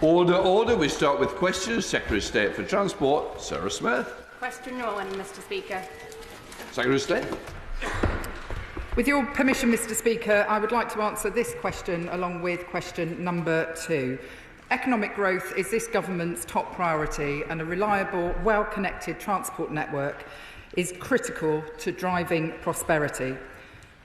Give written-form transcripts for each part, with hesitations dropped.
Order, order. We start with questions. Secretary of State for Transport, Sarah Smith. Question 1, Mr Speaker. Secretary of State. With your permission, Mr Speaker, I would like to answer this question along with question number 2. Economic growth is this government's top priority, and a reliable, well-connected transport network is critical to driving prosperity.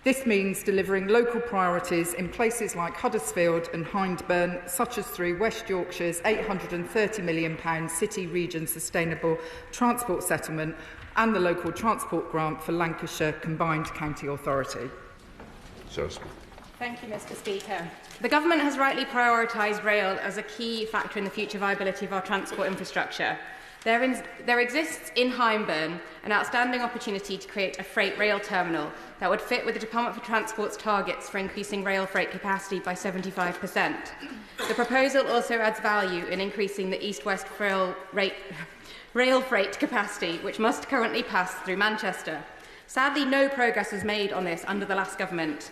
This means delivering local priorities in places like Huddersfield and Hyndburn, such as through West Yorkshire's £830 million City Region Sustainable Transport Settlement and the local transport grant for Lancashire Combined County Authority. Thank you, Mr Speaker. The Government has rightly prioritised rail as a key factor in the future viability of our transport infrastructure. There exists in Hyndburn an outstanding opportunity to create a freight rail terminal that would fit with the Department for Transport's targets for increasing rail freight capacity by 75%. The proposal also adds value in increasing the east-west rail freight capacity, which must currently pass through Manchester. Sadly, no progress was made on this under the last government.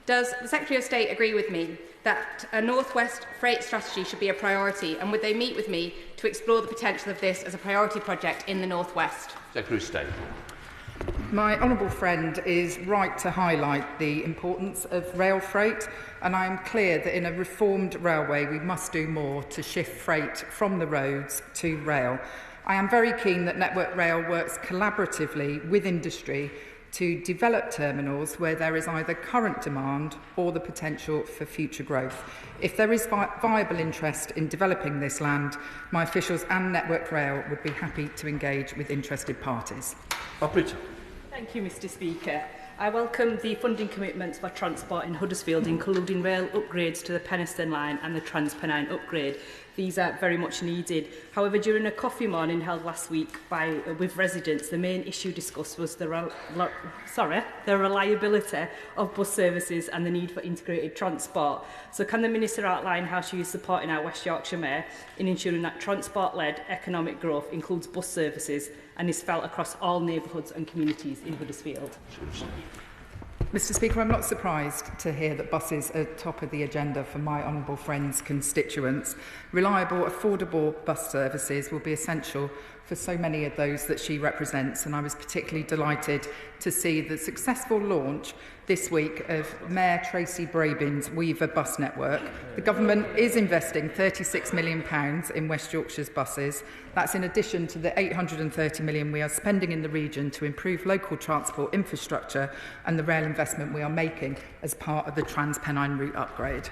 Does the Secretary of State agree with me that a north-west freight strategy should be a priority, and would they meet with me to explore the potential of this as a priority project in the north-west? Secretary of State. My honourable friend is right to highlight the importance of rail freight, and I am clear that in a reformed railway we must do more to shift freight from the roads to rail. I am very keen that Network Rail works collaboratively with industry to develop terminals where there is either current demand or the potential for future growth. If there is viable interest in developing this land, my officials and Network Rail would be happy to engage with interested parties. Harpreet. Thank you, Mr Speaker. I welcome the funding commitments for transport in Huddersfield, including rail upgrades to the Penistone line and the Trans-Pennine upgrade. These are very much needed. However, during a coffee morning held last week with residents, the main issue discussed was the reliability of bus services and the need for integrated transport. So can the Minister outline how she is supporting our West Yorkshire Mayor in ensuring that transport-led economic growth includes bus services and is felt across all neighbourhoods and communities in Huddersfield? Mr Speaker, I'm not surprised to hear that buses are top of the agenda for my honourable friend's constituents. Reliable, affordable bus services will be essential for so many of those that she represents, and I was particularly delighted to see the successful launch this week of Mayor Tracy Brabin's Weaver bus network. The Government is investing £36 million in West Yorkshire's buses. That's in addition to the £830 million we are spending in the region to improve local transport infrastructure and the rail investment we are making as part of the Trans-Pennine route upgrade.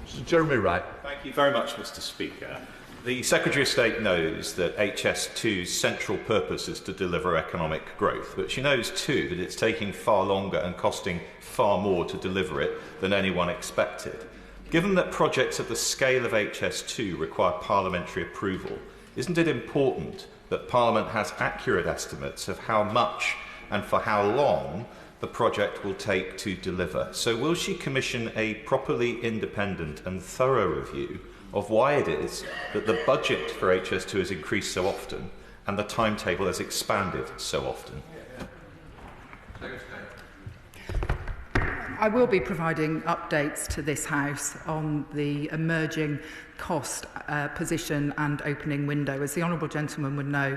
Mr. Jeremy Wright. Thank you very much, Mr Speaker. The Secretary of State knows that HS2's central purpose is to deliver economic growth, but she knows too that it's taking far longer and costing far more to deliver it than anyone expected. Given that projects of the scale of HS2 require parliamentary approval, isn't it important that Parliament has accurate estimates of how much and for how long the project will take to deliver? So will she commission a properly independent and thorough review of why it is that the budget for HS2 has increased so often and the timetable has expanded so often? I will be providing updates to this House on the emerging cost position and opening window. As the honourable gentleman would know,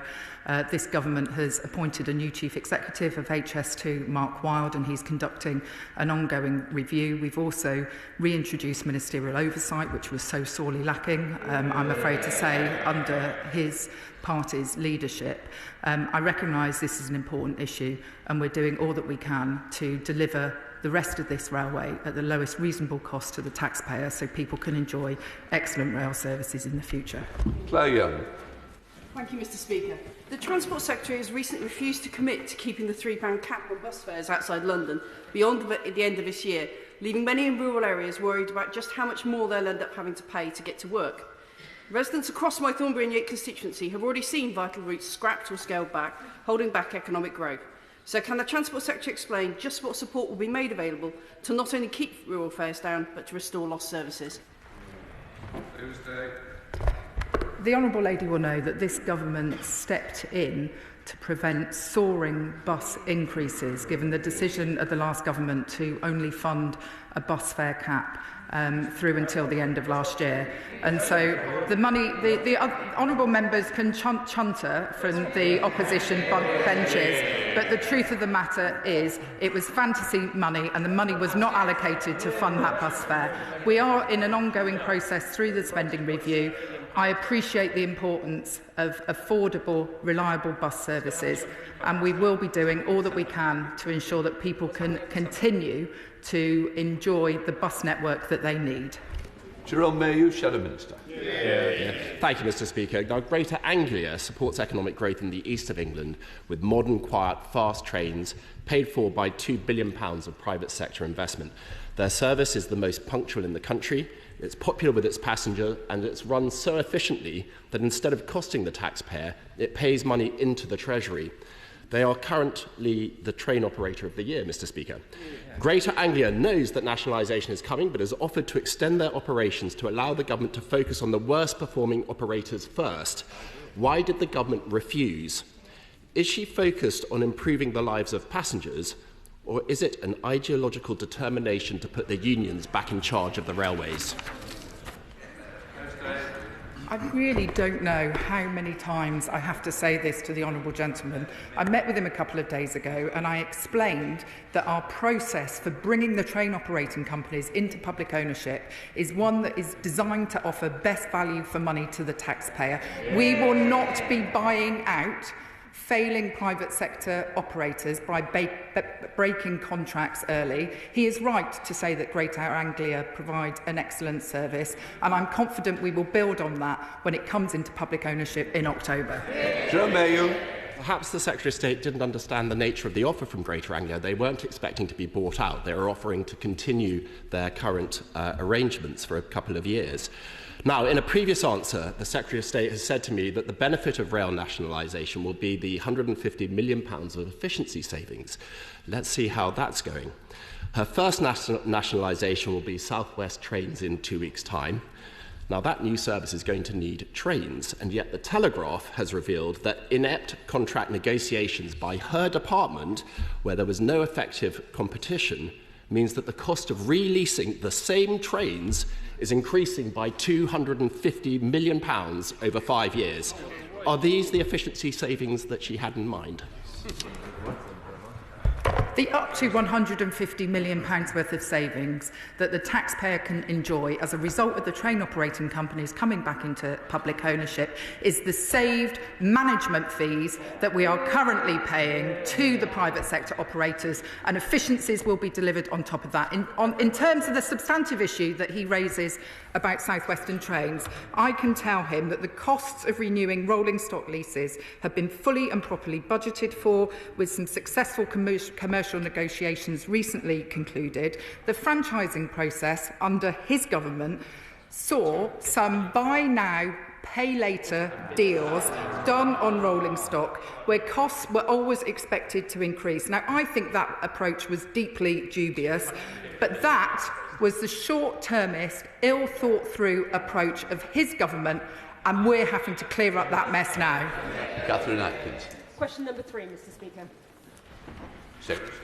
this government has appointed a new Chief Executive of HS2, Mark Wilde, and he's conducting an ongoing review. We've also reintroduced ministerial oversight, which was so sorely lacking, I'm afraid to say, under his party's leadership. I recognise this is an important issue, and we're doing all that we can to deliver the rest of this railway at the lowest reasonable cost to the taxpayer so people can enjoy excellent rail services in the future. Claire Young. Thank you, Mr Speaker. The Transport Secretary has recently refused to commit to keeping the £3 cap on bus fares outside London beyond the end of this year, leaving many in rural areas worried about just how much more they'll end up having to pay to get to work. Residents across my Thornbury and Yate constituency have already seen vital routes scrapped or scaled back, holding back economic growth. So can the Transport Secretary explain just what support will be made available to not only keep rural fares down, but to restore lost services? The Honourable Lady will know that this government stepped in to prevent soaring bus increases, given the decision of the last government to only fund a bus fare cap through until the end of last year. And so the money, the honourable members can chunter from the opposition benches, but the truth of the matter is it was fantasy money and the money was not allocated to fund that bus fare. We are in an ongoing process through the spending review. I appreciate the importance of affordable, reliable bus services, and we will be doing all that we can to ensure that people can continue to enjoy the bus network that they need. Jerome Mayhew, Shadow Minister. Thank you, Mr. Speaker. Now, Greater Anglia supports economic growth in the east of England with modern, quiet, fast trains paid for by £2 billion of private sector investment. Their service is the most punctual in the country. It's popular with its passengers, and it's run so efficiently that instead of costing the taxpayer, it pays money into the Treasury. They are currently the train operator of the year, Mr. Speaker. Greater Anglia knows that nationalisation is coming, but has offered to extend their operations to allow the government to focus on the worst performing operators first. Why did the government refuse? Is she focused on improving the lives of passengers, or is it an ideological determination to put the unions back in charge of the railways? I really don't know how many times I have to say this to the honourable gentleman. I met with him a couple of days ago and I explained that our process for bringing the train operating companies into public ownership is one that is designed to offer best value for money to the taxpayer. We will not be buying out failing private sector operators by breaking contracts early. He is right to say that Greater Anglia provide an excellent service, and I'm confident we will build on that when it comes into public ownership in October. Jerome Mayhew. Perhaps the Secretary of State didn't understand the nature of the offer from Greater Anglia. They weren't expecting to be bought out. They were offering to continue their current arrangements for a couple of years. Now, in a previous answer, the Secretary of State has said to me that the benefit of rail nationalisation will be the £150 million of efficiency savings. Let's see how that's going. Her first nationalisation will be South West Trains in 2 weeks' time. Now, that new service is going to need trains, and yet the Telegraph has revealed that inept contract negotiations by her department, where there was no effective competition, means that the cost of releasing the same trains is increasing by £250 million over 5 years. Are these the efficiency savings that she had in mind? The up to £150 million worth of savings that the taxpayer can enjoy as a result of the train operating companies coming back into public ownership is the saved management fees that we are currently paying to the private sector operators, and efficiencies will be delivered on top of that. In terms of the substantive issue that he raises about South Western Trains, I can tell him that the costs of renewing rolling stock leases have been fully and properly budgeted for, with some successful commercial negotiations recently concluded. The franchising process under his government saw some buy now, pay later deals done on rolling stock where costs were always expected to increase. Now, I think that approach was deeply dubious, but that was the short-termist, ill-thought-through approach of his government, and we're having to clear up that mess now. Catherine Atkinson. Question number 3, Mr. Speaker. Secretary.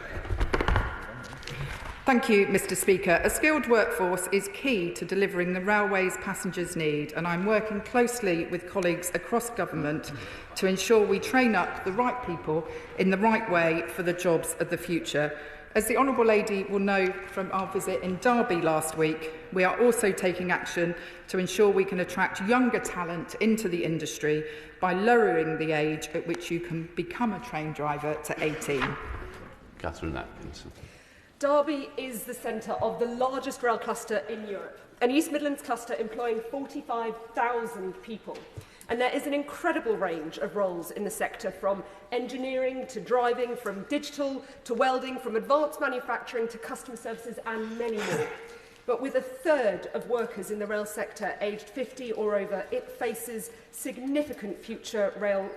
Thank you, Mr. Speaker. A skilled workforce is key to delivering the railways passengers need, and I'm working closely with colleagues across government to ensure we train up the right people in the right way for the jobs of the future. As the Honourable Lady will know from our visit in Derby last week, we are also taking action to ensure we can attract younger talent into the industry by lowering the age at which you can become a train driver to 18. Catherine Atkinson. Derby is the centre of the largest rail cluster in Europe, an East Midlands cluster employing 45,000 people. And there is an incredible range of roles in the sector, from engineering to driving, from digital to welding, from advanced manufacturing to customer services, and many more. But with a third of workers in the rail sector aged 50 or over, it faces significant future rail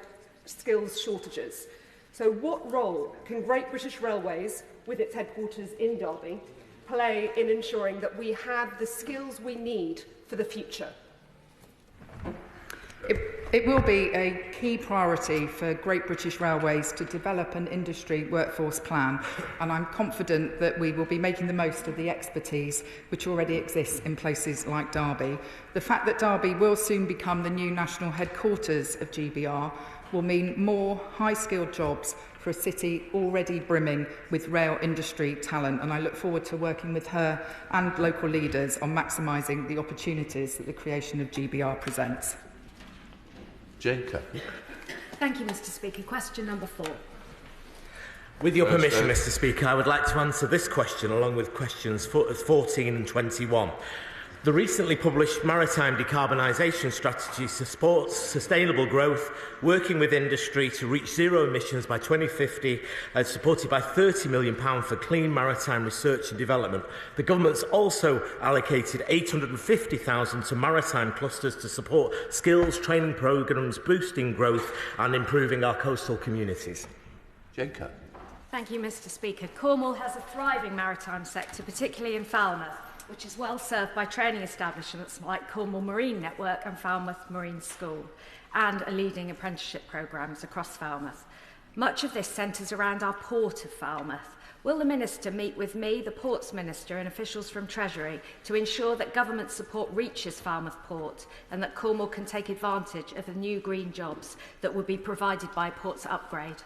skills shortages. So what role can Great British Railways, with its headquarters in Derby, play in ensuring that we have the skills we need for the future? It will be a key priority for Great British Railways to develop an industry workforce plan, and I'm confident that we will be making the most of the expertise which already exists in places like Derby. The fact that Derby will soon become the new national headquarters of GBR will mean more high-skilled jobs for a city already brimming with rail industry talent, and I look forward to working with her and local leaders on maximising the opportunities that the creation of GBR presents. Jacob. Thank you, Mr. Speaker. Question number 4. With your permission, Mr. Speaker, I would like to answer this question along with questions 14 and 21. The recently published Maritime Decarbonisation Strategy supports sustainable growth, working with industry to reach zero emissions by 2050, supported by £30 million for clean maritime research and development. The government's also allocated $850,000 to maritime clusters to support skills training programmes, boosting growth and improving our coastal communities. Jacob. Thank you, Mr. Speaker. Cornwall has a thriving maritime sector, particularly in Falmouth, which is well served by training establishments like Cornwall Marine Network and Falmouth Marine School, and leading apprenticeship programmes across Falmouth. Much of this centres around our port of Falmouth. Will the Minister meet with me, the Ports Minister and officials from Treasury to ensure that government support reaches Falmouth Port and that Cornwall can take advantage of the new green jobs that will be provided by Port's upgrade?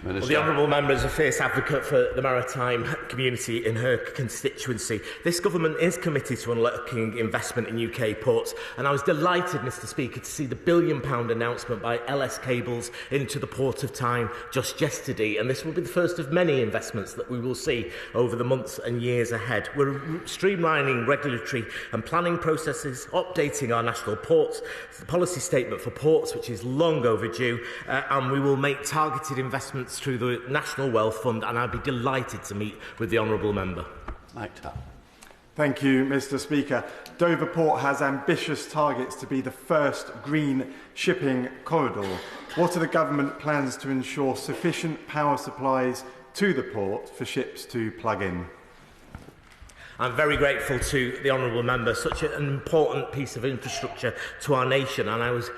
Well, the honourable member is a fierce advocate for the maritime community in her constituency. This government is committed to unlocking investment in UK ports, and I was delighted, Mr. Speaker, to see the £1 billion announcement by LS Cables into the Port of Tyne just yesterday, and this will be the first of many investments that we will see over the months and years ahead. We're streamlining regulatory and planning processes, updating our national ports, the policy statement for ports, which is long overdue, and we will make targeted investments through the National Wealth Fund, and I'd be delighted to meet with the honourable member. Thank you, Mr. Speaker. Dover Port has ambitious targets to be the first green shipping corridor. What are the government plans to ensure sufficient power supplies to the port for ships to plug in? I'm very grateful to the honourable member, such an important piece of infrastructure to our nation, and I was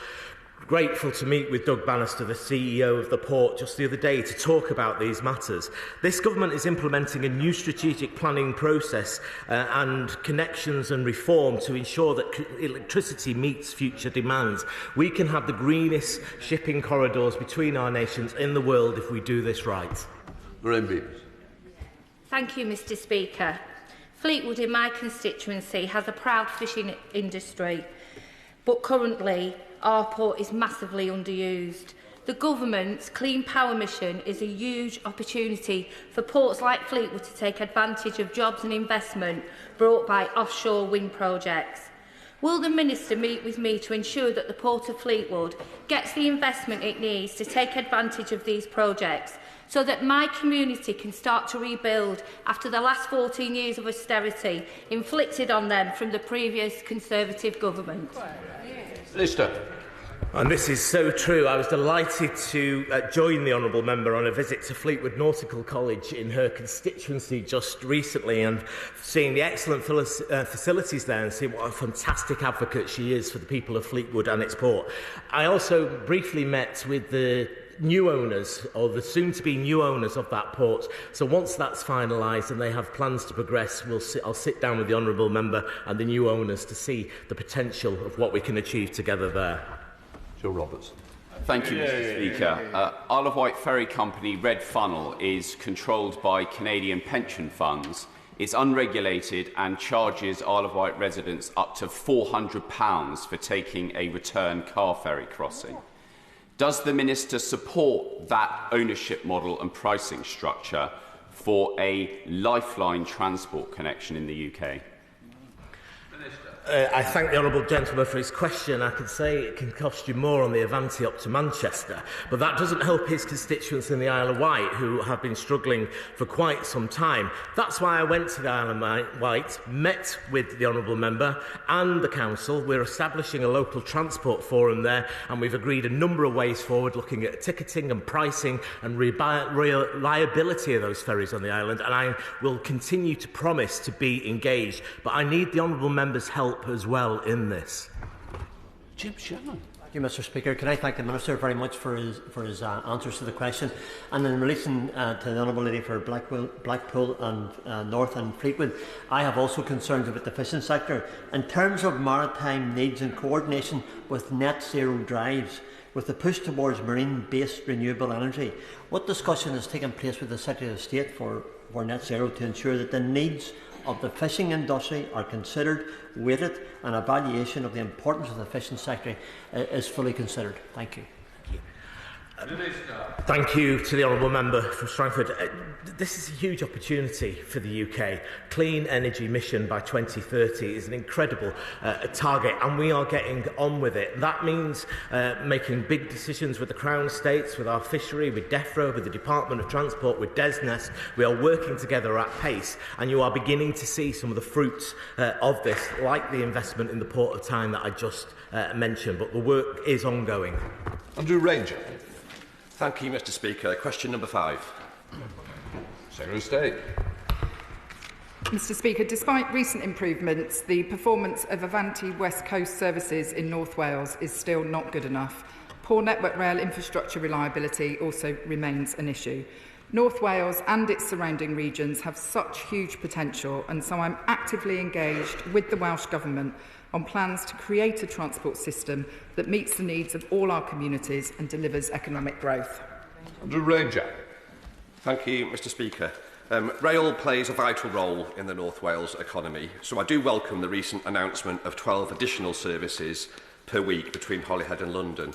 grateful to meet with Doug Bannister, the CEO of the port, just the other day to talk about these matters. This government is implementing a new strategic planning process and connections and reform to ensure that electricity meets future demands. We can have the greenest shipping corridors between our nations in the world if we do this right. Thank you, Mr. Speaker. Fleetwood in my constituency has a proud fishing industry, but currently our port is massively underused. The government's clean power mission is a huge opportunity for ports like Fleetwood to take advantage of jobs and investment brought by offshore wind projects. Will the Minister meet with me to ensure that the Port of Fleetwood gets the investment it needs to take advantage of these projects so that my community can start to rebuild after the last 14 years of austerity inflicted on them from the previous Conservative government? Minister. And this is so true. I was delighted to join the honourable member on a visit to Fleetwood Nautical College in her constituency just recently, and seeing the excellent facilities there and seeing what a fantastic advocate she is for the people of Fleetwood and its port. I also briefly met with the new owners, or the soon-to-be new owners of that port. So once that's finalised and they have plans to progress, I'll sit down with the honourable member and the new owners to see the potential of what we can achieve together there. Joe Roberts. Thank you, Mr. Speaker. Isle of Wight Ferry Company Red Funnel is controlled by Canadian pension funds. It's unregulated and charges Isle of Wight residents up to £400 for taking a return car ferry crossing. Does the Minister support that ownership model and pricing structure for a lifeline transport connection in the UK? I thank the honourable gentleman for his question. I could say it can cost you more on the Avanti up to Manchester, but that doesn't help his constituents in the Isle of Wight, who have been struggling for quite some time. That's why I went to the Isle of Wight, met with the honourable member and the council. We're establishing a local transport forum there, and we've agreed a number of ways forward, looking at ticketing and pricing and reliability of those ferries on the island, and I will continue to promise to be engaged, but I need the honourable member's help as well in this. Jim Shannon. Thank you, Mr. Speaker. Can I thank the Minister very much for his answers to the question? And in relation to the Honourable Lady for Blackpool and North and Fleetwood, I have also concerns about the fishing sector. In terms of maritime needs and coordination with net zero drives, with the push towards marine-based renewable energy, what discussion has taken place with the Secretary of State for net zero to ensure that the needs of the fishing industry are considered, weighted, and evaluation of the importance of the fishing sector is fully considered? Thank you. Thank you to the Honourable Member from Strangford. This is a huge opportunity for the UK. Clean energy mission by 2030 is an incredible target, and we are getting on with it. That means making big decisions with the Crown Estates, with our fishery, with DEFRA, with the Department of Transport, with DESNES. We are working together at pace, and you are beginning to see some of the fruits of this, like the investment in the Port of Tyne that I just mentioned, but the work is ongoing. Andrew Ranger. Thank you, Mr. Speaker. Question number 5. Secretary of State. Mr. Speaker, despite recent improvements, the performance of Avanti West Coast services in North Wales is still not good enough. Poor Network Rail infrastructure reliability also remains an issue. North Wales and its surrounding regions have such huge potential, and so I'm actively engaged with the Welsh Government on plans to create a transport system that meets the needs of all our communities and delivers economic growth. Andrew Ranger. Thank you, Mr. Speaker. Rail plays a vital role in the North Wales economy, so I do welcome the recent announcement of 12 additional services per week between Holyhead and London.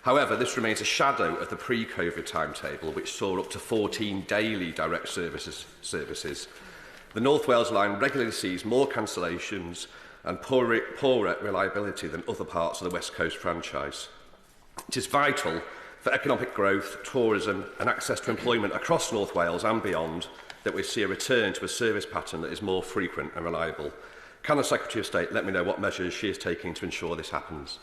However, this remains a shadow of the pre-COVID timetable, which saw up to 14 daily direct services. The North Wales line regularly sees more cancellations and poorer reliability than other parts of the West Coast franchise. It is vital for economic growth, tourism and access to employment across North Wales and beyond that we see a return to a service pattern that is more frequent and reliable. Can the Secretary of State let me know what measures she is taking to ensure this happens?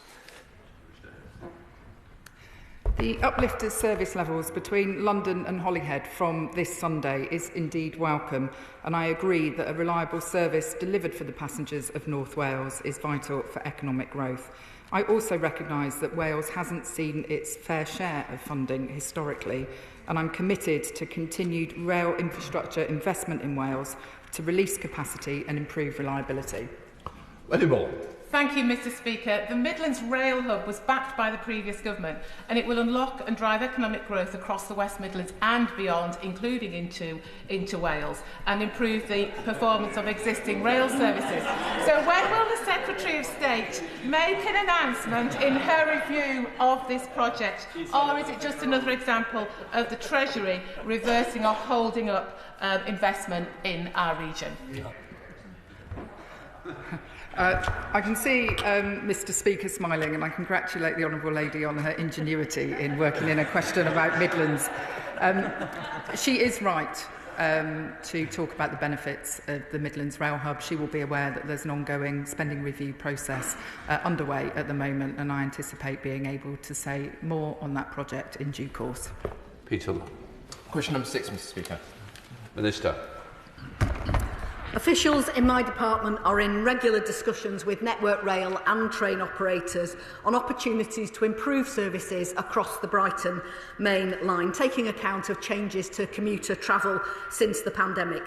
The uplift of service levels between London and Holyhead from this Sunday is indeed welcome, and I agree that a reliable service delivered for the passengers of North Wales is vital for economic growth. I also recognise that Wales hasn't seen its fair share of funding historically, and I'm committed to continued rail infrastructure investment in Wales to release capacity and improve reliability. Anymore. Thank you, Mr. Speaker. The Midlands Rail Hub was backed by the previous government, and it will unlock and drive economic growth across the West Midlands and beyond, including into Wales, and improve the performance of existing rail services. So when will the Secretary of State make an announcement in her review of this project, or is it just another example of the Treasury reversing or holding up investment in our region? I can see Mr. Speaker smiling, and I congratulate the Honourable Lady on her ingenuity in working in a question about Midlands. She is right to talk about the benefits of the Midlands Rail Hub. She will be aware that there's an ongoing spending review process underway at the moment, and I anticipate being able to say more on that project in due course. Peter. Question number 6, Mr. Speaker. Minister. Officials in my department are in regular discussions with Network Rail and train operators on opportunities to improve services across the Brighton main line, taking account of changes to commuter travel since the pandemic.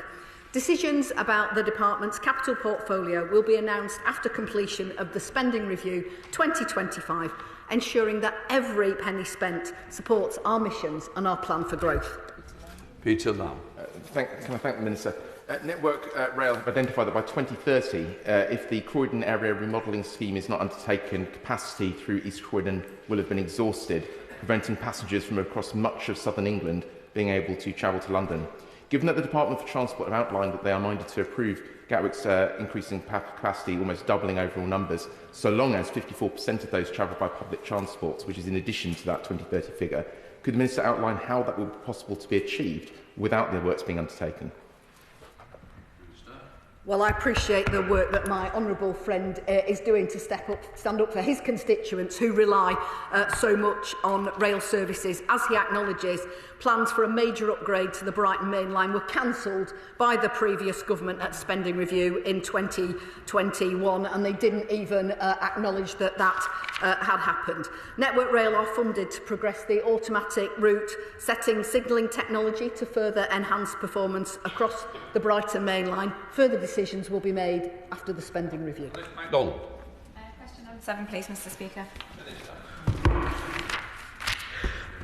Decisions about the department's capital portfolio will be announced after completion of the Spending Review 2025, ensuring that every penny spent supports our missions and our plan for growth. Peter Lamb. Can I thank the Minister? Network Rail have identified that by 2030, if the Croydon area remodelling scheme is not undertaken, capacity through East Croydon will have been exhausted, preventing passengers from across much of southern England being able to travel to London. Given that the Department for Transport have outlined that they are minded to approve Gatwick's increasing capacity, almost doubling overall numbers, so long as 54% of those travel by public transport, which is in addition to that 2030 figure, could the Minister outline how that would be possible to be achieved without the works being undertaken? Well, I appreciate the work that my honourable friend is doing to stand up for his constituents who rely so much on rail services. As he acknowledges, plans for a major upgrade to the Brighton Main Line were cancelled by the previous government at Spending Review in 2021, and they didn't even acknowledge that that had happened. Network Rail are funded to progress the automatic route setting signalling technology to further enhance performance across the Brighton main line. Further decisions will be made after the spending review. Donald. Question number 7, please, Mr. Speaker.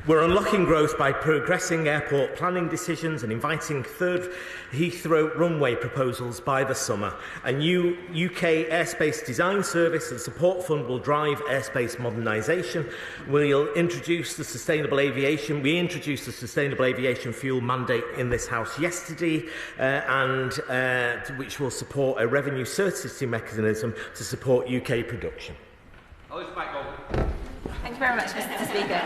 We're unlocking growth by progressing airport planning decisions and inviting third Heathrow runway proposals by the summer. A new UK airspace design service and support fund will drive airspace modernisation. We introduced the sustainable aviation fuel mandate in this House yesterday, which will support a revenue certainty mechanism to support UK production. Thank you very much, Mr. Speaker.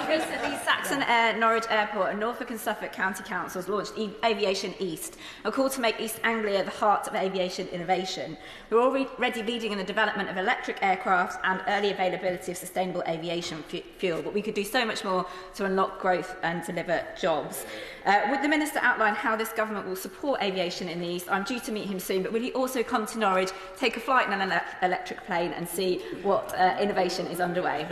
Recently, Saxon Air, Norwich Airport and Norfolk and Suffolk County Councils launched Aviation East, a call to make East Anglia the heart of aviation innovation. We're already leading in the development of electric aircraft and early availability of sustainable aviation fuel, but we could do so much more to unlock growth and deliver jobs. Would the Minister outline how this government will support aviation in the East? I'm due to meet him soon, but will he also come to Norwich, take a flight in an electric plane and see what innovation is underway?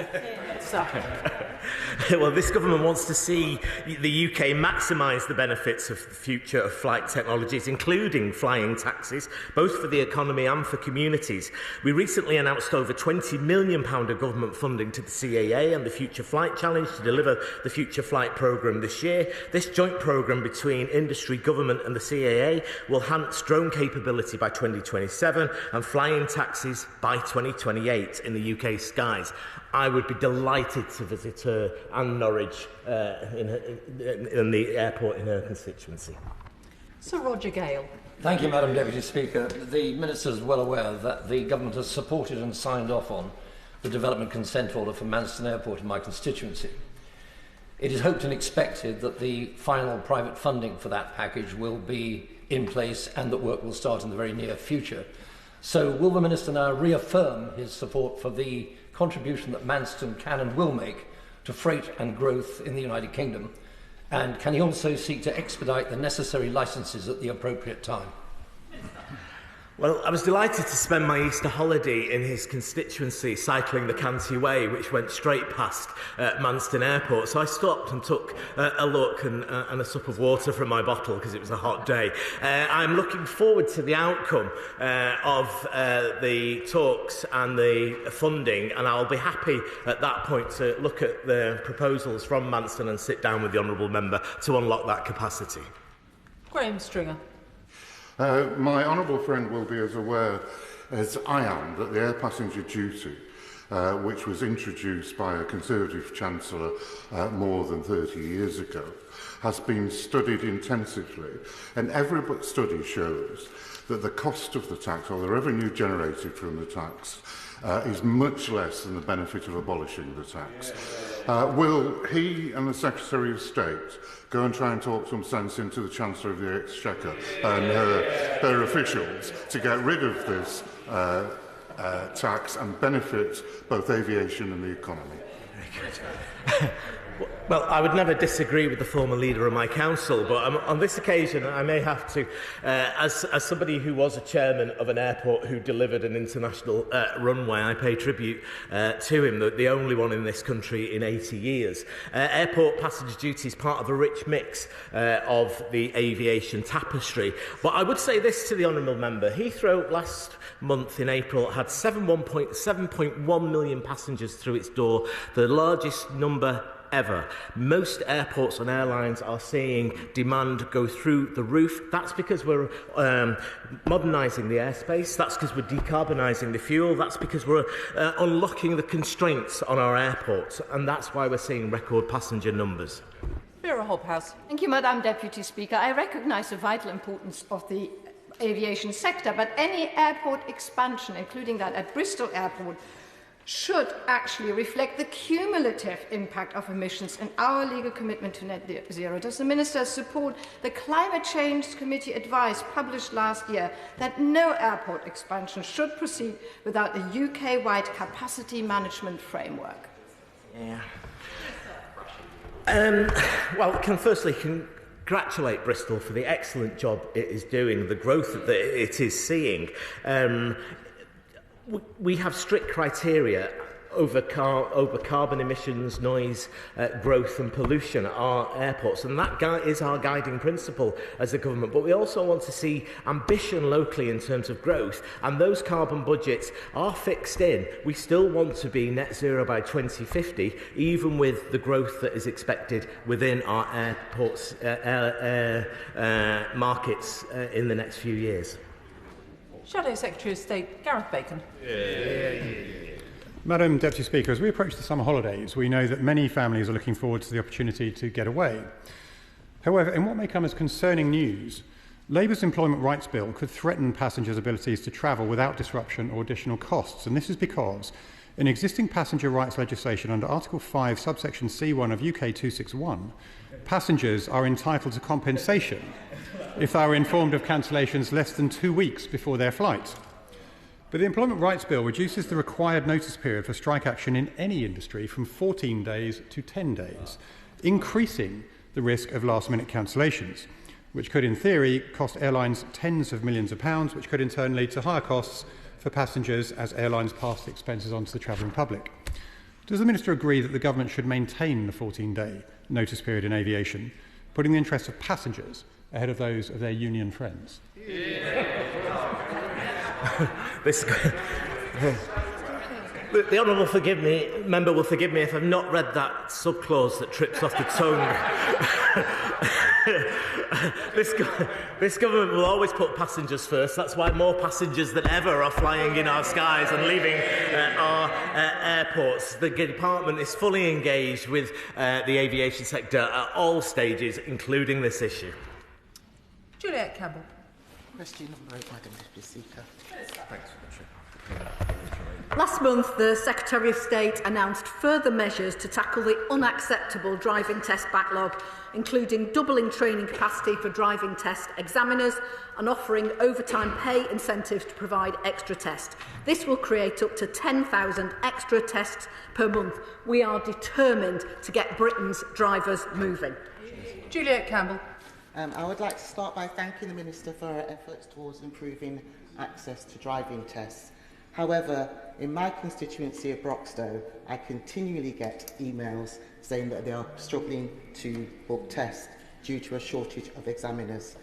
Well, this government wants to see the UK maximise the benefits of the future of flight technologies, including flying taxis, both for the economy and for communities. We recently announced over £20 million of government funding to the CAA and the Future Flight Challenge to deliver the Future Flight programme this year. This joint programme between industry, government and the CAA will enhance drone capability by 2027 and flying taxis by 2028 in the UK skies. I would be delighted to visit her and Norwich in the airport in her constituency. Sir Roger Gale. Thank you, Madam Deputy Speaker. The Minister is well aware that the Government has supported and signed off on the development consent order for Manston Airport in my constituency. It is hoped and expected that the final private funding for that package will be in place and that work will start in the very near future. So will the Minister now reaffirm his support for the contribution that Manston can and will make to freight and growth in the United Kingdom? And can he also seek to expedite the necessary licences at the appropriate time? Well, I was delighted to spend my Easter holiday in his constituency cycling the Canty Way, which went straight past Manston Airport. So I stopped and took a look and a sup of water from my bottle because it was a hot day. I'm looking forward to the outcome of the talks and the funding, and I'll be happy at that point to look at the proposals from Manston and sit down with the Honourable Member to unlock that capacity. Graham Stringer. My honourable friend will be as aware as I am that the air passenger duty, which was introduced by a Conservative Chancellor more than 30 years ago, has been studied intensively, and every study shows that the cost of the tax, or the revenue generated from the tax, is much less than the benefit of abolishing the tax. Will he and the Secretary of State go and try and talk some sense into the Chancellor of the Exchequer and her officials to get rid of this tax and benefit both aviation and the economy? Well, I would never disagree with the former leader of my council, but on this occasion I may have to, as somebody who was a chairman of an airport who delivered an international runway, I pay tribute to him, the only one in this country in 80 years. Airport passenger duty is part of a rich mix of the aviation tapestry. But I would say this to the Honourable Member. Heathrow last month in April had 7.1 million passengers through its door, the largest number ever. Most airports and airlines are seeing demand go through the roof. That's because we're modernising the airspace. That's because we're decarbonising the fuel. That's because we're unlocking the constraints on our airports. And that's why we're seeing record passenger numbers. Vera Hobhouse. Thank you, Madam Deputy Speaker. I recognise the vital importance of the aviation sector, but any airport expansion, including that at Bristol Airport, should actually reflect the cumulative impact of emissions and our legal commitment to net zero. Does the Minister support the Climate Change Committee advice published last year that no airport expansion should proceed without a UK-wide capacity management framework? Yeah. Well, I can firstly congratulate Bristol for the excellent job it is doing, the growth that it is seeing. we have strict criteria over carbon emissions, noise, growth and pollution at our airports, and that is our guiding principle as a government. But we also want to see ambition locally in terms of growth, and those carbon budgets are fixed in. We still want to be net zero by 2050, even with the growth that is expected within our airports markets in the next few years. Shadow Secretary of State Gareth Bacon. Madam Deputy Speaker, as we approach the summer holidays, we know that many families are looking forward to the opportunity to get away. However, in what may come as concerning news, Labour's Employment Rights Bill could threaten passengers' abilities to travel without disruption or additional costs, and this is because in existing passenger rights legislation under Article 5, subsection C1 of UK 261, passengers are entitled to compensation if they are informed of cancellations less than 2 weeks before their flight. But the Employment Rights Bill reduces the required notice period for strike action in any industry from 14 days to 10 days, increasing the risk of last-minute cancellations, which could, in theory, cost airlines tens of millions of pounds, which could in turn lead to higher costs for passengers as airlines pass the expenses on to the travelling public. Does the Minister agree that the Government should maintain the 14-day notice period in aviation, putting the interests of passengers ahead of those of their union friends? The Honourable member will forgive me if I've not read that subclause that trips off the tongue. This government will always put passengers first. That's why more passengers than ever are flying in our skies and leaving our airports. The department is fully engaged with the aviation sector at all stages, including this issue. Juliet Campbell. Question number 8, Madam Deputy Speaker. Last month, the Secretary of State announced further measures to tackle the unacceptable driving test backlog, including doubling training capacity for driving test examiners and offering overtime pay incentives to provide extra tests. This will create up to 10,000 extra tests per month. We are determined to get Britain's drivers moving. Juliet Campbell. I would like to start by thanking the Minister for her efforts towards improving access to driving tests. However, in my constituency of Broxtowe, I continually get emails saying that they are struggling to book tests due to a shortage of examiners.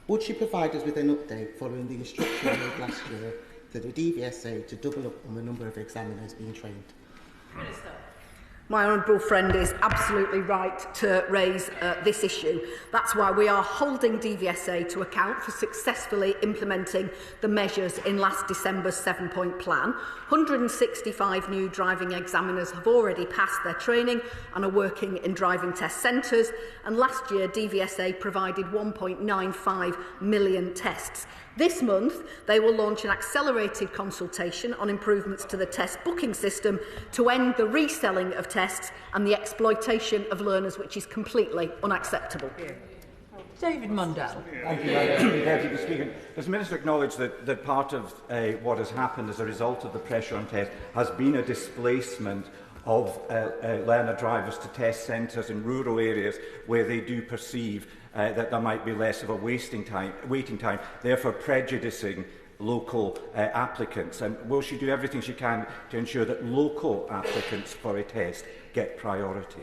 Would she provide us with an update following the instruction made last year to the DVSA to double up on the number of examiners being trained? Minister. My honourable friend is absolutely right to raise this issue. That's why we are holding DVSA to account for successfully implementing the measures in last December's 7-point plan. 165 new driving examiners have already passed their training and are working in driving test centres. And last year, DVSA provided 1.95 million tests. This month, they will launch an accelerated consultation on improvements to the test booking system to end the reselling of tests and the exploitation of learners, which is completely unacceptable. David Mundell. Thank you, Madam Deputy Speaker. Does the Minister acknowledge that part of what has happened as a result of the pressure on tests has been a displacement of learner drivers to test centres in rural areas where they do perceive that there might be less of a waiting time, therefore prejudicing local applicants? And will she do everything she can to ensure that local applicants for a test get priority?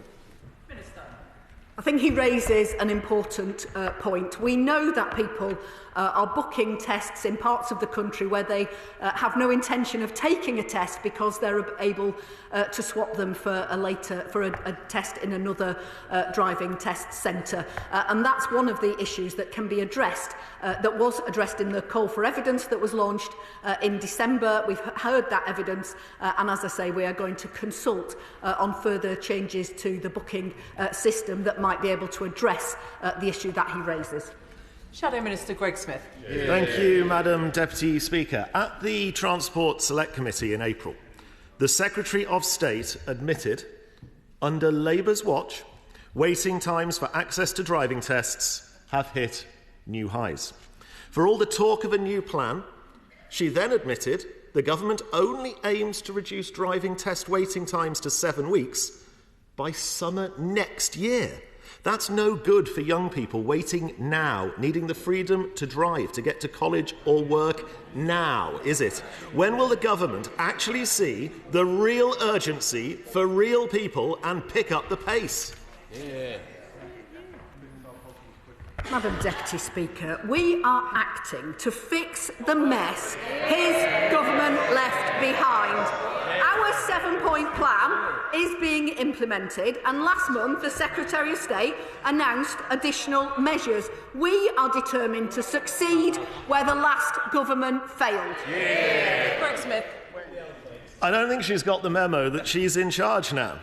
I think he raises an important point. We know that people are booking tests in parts of the country where they have no intention of taking a test because they're able to swap them for a test in another driving test centre. And that's one of the issues that can be addressed, that was addressed in the call for evidence that was launched in December. We've heard that evidence, and as I say, we are going to consult on further changes to the booking system that might be able to address the issue that he raises. Shadow Minister Greg Smith. Thank you, Madam Deputy Speaker. At the Transport Select Committee in April, the Secretary of State admitted, under Labour's watch, waiting times for access to driving tests have hit new highs. For all the talk of a new plan, she then admitted the government only aims to reduce driving test waiting times to 7 weeks by summer next year. That's no good for young people waiting now, needing the freedom to drive, to get to college or work now, is it? When will the government actually see the real urgency for real people and pick up the pace? Yeah. Madam Deputy Speaker, we are acting to fix the mess his government left behind. Our 7-point plan is being implemented, and last month the Secretary of State announced additional measures. We are determined to succeed where the last government failed. Greg Smith. I don't think she's got the memo that she's in charge now.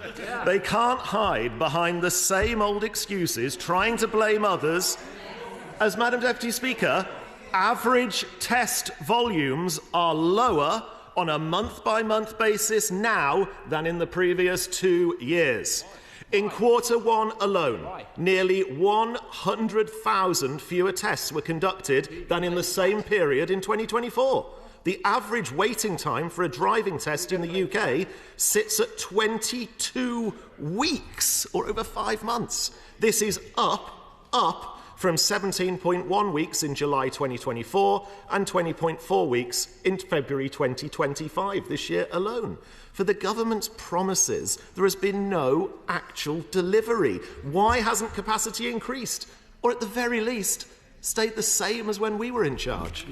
They can't hide behind the same old excuses, trying to blame others. As Madam Deputy Speaker, average test volumes are lower on a month-by-month basis now than in the previous 2 years. In Q1 alone, nearly 100,000 fewer tests were conducted than in the same period in 2024. The average waiting time for a driving test in the UK sits at 22 weeks, or over 5 months. This is up from 17.1 weeks in July 2024 and 20.4 weeks in February 2025, this year alone. For the government's promises, there has been no actual delivery. Why hasn't capacity increased? Or at the very least, stayed the same as when we were in charge?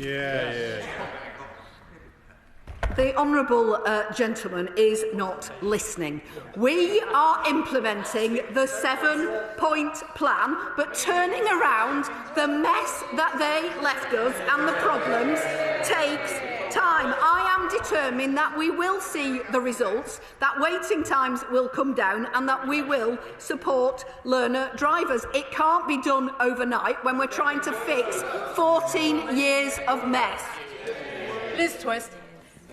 The honourable gentleman is not listening. We are implementing the 7-point plan, but turning around the mess that they left us and the problems takes time. I am determined that we will see the results, that waiting times will come down, and that we will support learner drivers. It can't be done overnight when we're trying to fix 14 years of mess. Liz Twist.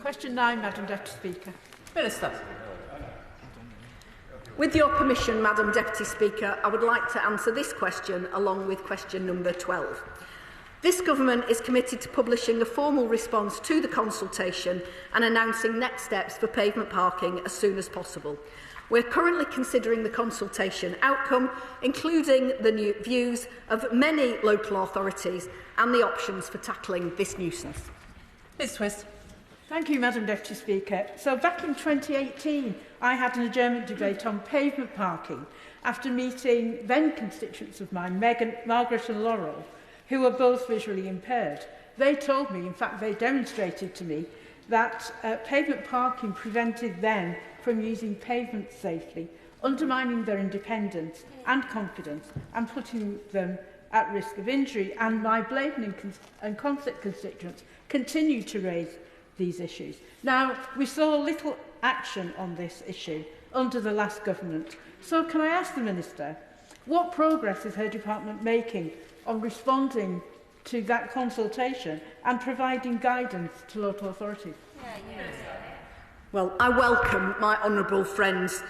Question 9, Madam Deputy Speaker. Minister. With your permission, Madam Deputy Speaker, I would like to answer this question along with question number 12. This government is committed to publishing a formal response to the consultation and announcing next steps for pavement parking as soon as possible. We're currently considering the consultation outcome, including the new views of many local authorities and the options for tackling this nuisance. Ms Twist. Thank you, Madam Deputy Speaker. So back in 2018, I had an adjournment debate on pavement parking after meeting then constituents of mine, Margaret and Laurel, who were both visually impaired. They told me, in fact, they demonstrated to me, that pavement parking prevented them from using pavement safely, undermining their independence and confidence and putting them at risk of injury. And my Bladen and Conflict constituents continue to raise these issues. Now, we saw little action on this issue under the last government. So can I ask the Minister, what progress is her department making on responding to that consultation and providing guidance to local authorities? Well, I welcome my honourable friend's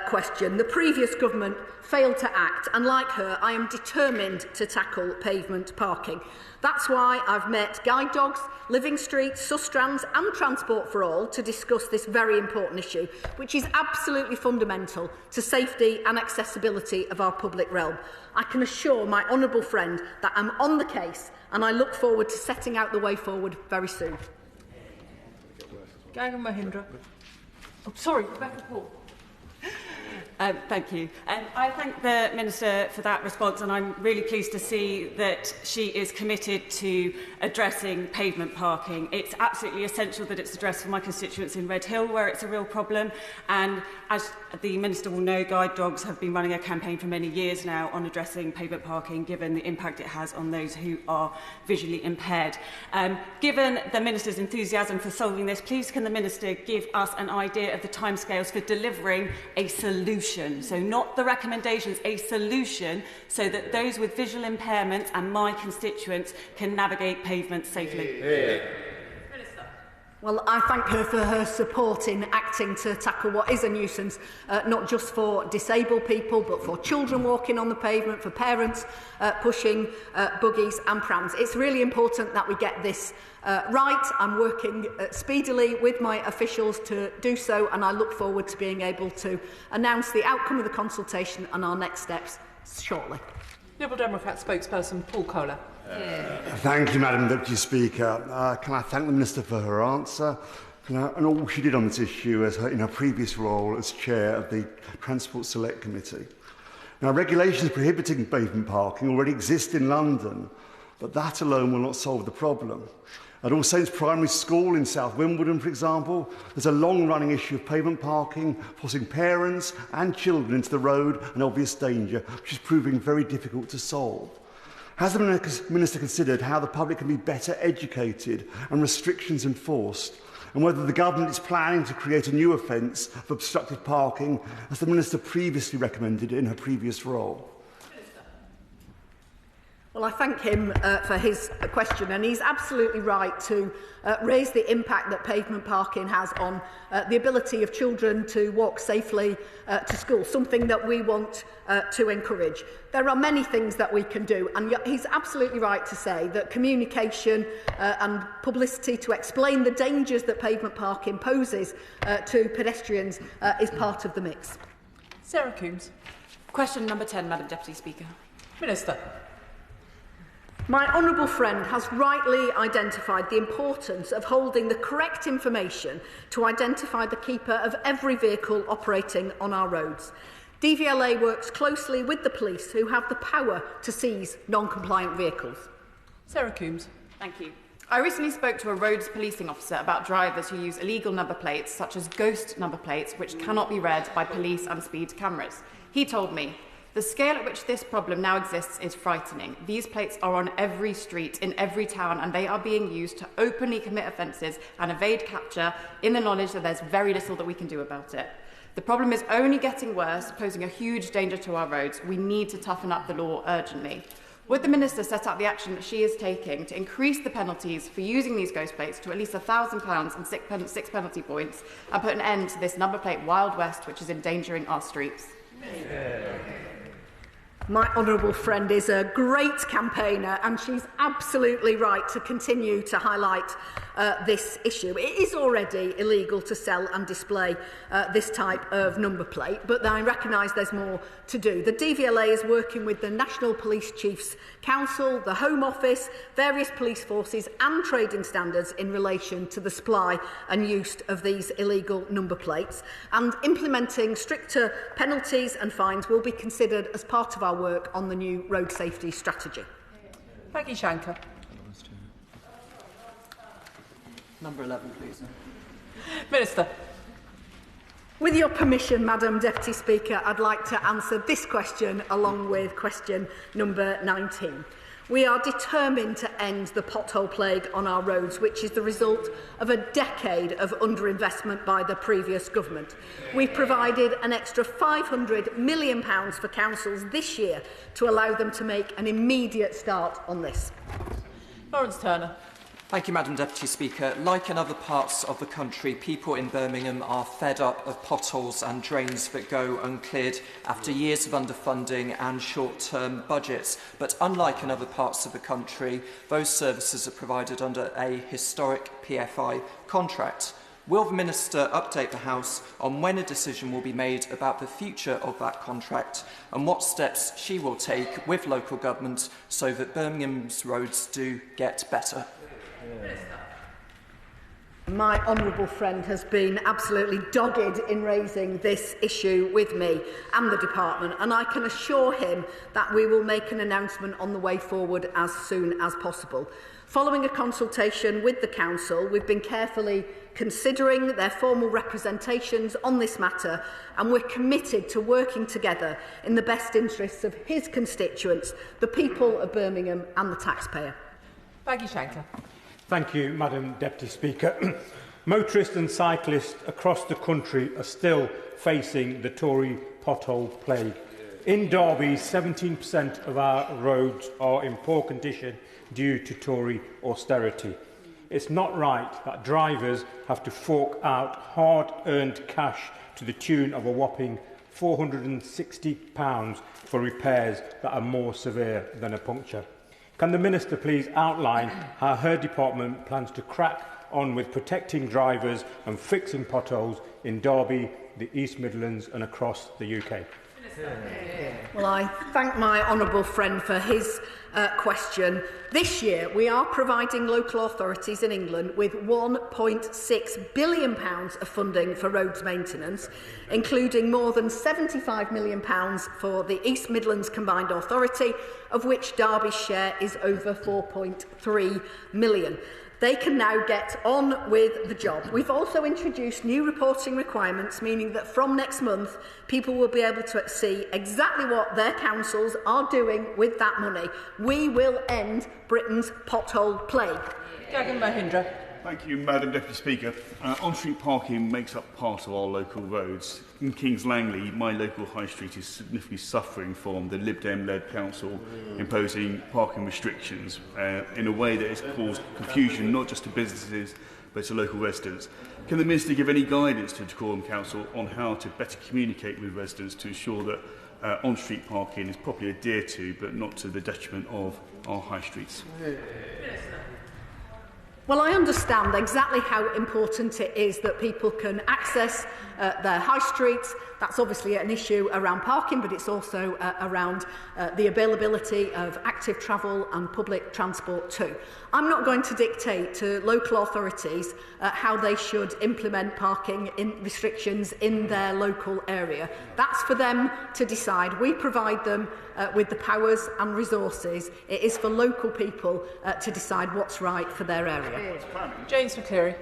question. The previous government failed to act, and like her, I am determined to tackle pavement parking. That's why I've met guide dogs, Living Street, Sustrans and Transport for All to discuss this very important issue, which is absolutely fundamental to safety and accessibility of our public realm. I can assure my honourable friend that I'm on the case, and I look forward to setting out the way forward very soon. Gagan Mahindra. Oh, sorry, Rebecca Paul. Thank you. I thank the Minister for that response, and I'm really pleased to see that she is committed to addressing pavement parking. It's absolutely essential that it's addressed for my constituents in Red Hill, where it's a real problem. And as the Minister will know, guide dogs have been running a campaign for many years now on addressing pavement parking, given the impact it has on those who are visually impaired. Given the Minister's enthusiasm for solving this, please can the Minister give us an idea of the timescales for delivering a solution? So not the recommendations, a solution, so that those with visual impairments and my constituents can navigate pavements safely. Well, I thank her for her support in acting to tackle what is a nuisance, not just for disabled people, but for children walking on the pavement, for parents pushing buggies and prams. It's really important that we get this right. I'm working speedily with my officials to do so, and I look forward to being able to announce the outcome of the consultation and our next steps shortly. Liberal Democrat spokesperson Paul Kohler. Thank you, Madam Deputy Speaker. Can I thank the Minister for her answer and all she did on this issue in her previous role as Chair of the Transport Select Committee. Now, regulations prohibiting pavement parking already exist in London, but that alone will not solve the problem. At All Saints Primary School in South Wimbledon, for example, there's a long-running issue of pavement parking, forcing parents and children into the road and obvious danger, which is proving very difficult to solve. Has the Minister considered how the public can be better educated and restrictions enforced, and whether the government is planning to create a new offence for obstructed parking, as the Minister previously recommended in her previous role? Well, I thank him for his question, and he's absolutely right to raise the impact that pavement parking has on the ability of children to walk safely to school, something that we want to encourage. There are many things that we can do, and he's absolutely right to say that communication and publicity to explain the dangers that pavement parking poses to pedestrians is part of the mix. Sarah Coombs. Question number 10, Madam Deputy Speaker. Minister. My honourable friend has rightly identified the importance of holding the correct information to identify the keeper of every vehicle operating on our roads. DVLA works closely with the police, who have the power to seize non-compliant vehicles. Sarah Coombs. Thank you. I recently spoke to a roads policing officer about drivers who use illegal number plates, such as ghost number plates, which cannot be read by police and speed cameras. He told me, the scale at which this problem now exists is frightening. These plates are on every street, in every town, and they are being used to openly commit offences and evade capture in the knowledge that there's very little that we can do about it. The problem is only getting worse, posing a huge danger to our roads. We need to toughen up the law urgently. Would the Minister set out the action that she is taking to increase the penalties for using these ghost plates to at least £1,000 and 6 penalty points, and put an end to this number plate Wild West, which is endangering our streets? My honourable friend is a great campaigner, and she's absolutely right to continue to highlight this issue. It is already illegal to sell and display this type of number plate, but I recognise there's more to do. The DVLA is working with the National Police Chiefs Council, the Home Office, various police forces and trading standards in relation to the supply and use of these illegal number plates, and implementing stricter penalties and fines will be considered as part of our work on the new road safety strategy. Maggie Shanker. Number 11, please. Minister. With your permission, Madam Deputy Speaker, I'd like to answer this question along with question number 19. We are determined to end the pothole plague on our roads, which is the result of a decade of underinvestment by the previous government. We've provided an extra £500 million for councils this year to allow them to make an immediate start on this. Lawrence Turner. Thank you, Madam Deputy Speaker. Like in other parts of the country, people in Birmingham are fed up of potholes and drains that go uncleared after years of underfunding and short-term budgets. But unlike in other parts of the country, those services are provided under a historic PFI contract. Will the Minister update the House on when a decision will be made about the future of that contract and what steps she will take with local government so that Birmingham's roads do get better? My honourable friend has been absolutely dogged in raising this issue with me and the department, and I can assure him that we will make an announcement on the way forward as soon as possible. Following a consultation with the Council, we've been carefully considering their formal representations on this matter, and we're committed to working together in the best interests of his constituents, the people of Birmingham and the taxpayer. Maggie Shanker. Thank you, Madam Deputy Speaker. Motorists and cyclists across the country are still facing the Tory pothole plague. In Derby, 17% of our roads are in poor condition due to Tory austerity. It's not right that drivers have to fork out hard-earned cash to the tune of a whopping £460 for repairs that are more severe than a puncture. Can the Minister please outline how her department plans to crack on with protecting drivers and fixing potholes in Derby, the East Midlands and across the UK? Well, I thank my honourable friend for his question. This year, we are providing local authorities in England with £1.6 billion of funding for roads maintenance, including more than £75 million for the East Midlands Combined Authority, of which Derby's share is over £4.3 million. They can now get on with the job. We've also introduced new reporting requirements, meaning that from next month, people will be able to see exactly what their councils are doing with that money. We will end Britain's pothole plague. Gagan Mahindra. Thank you, Madam Deputy Speaker. On-street parking makes up part of our local roads. In Kings Langley, my local high street is significantly suffering from the Lib Dem-led council imposing parking restrictions in a way that has caused confusion not just to businesses but to local residents. Can the Minister give any guidance to the Decorum Council on how to better communicate with residents to ensure that on-street parking is properly adhered to but not to the detriment of our high streets? Well, I understand exactly how important it is that people can access their high streets. That's obviously an issue around parking, but it's also around the availability of active travel and public transport too. I'm not going to dictate to local authorities how they should implement parking restrictions in their local area. That's for them to decide. We provide them with the powers and resources. It is for local people to decide what's right for their area. James McCleary.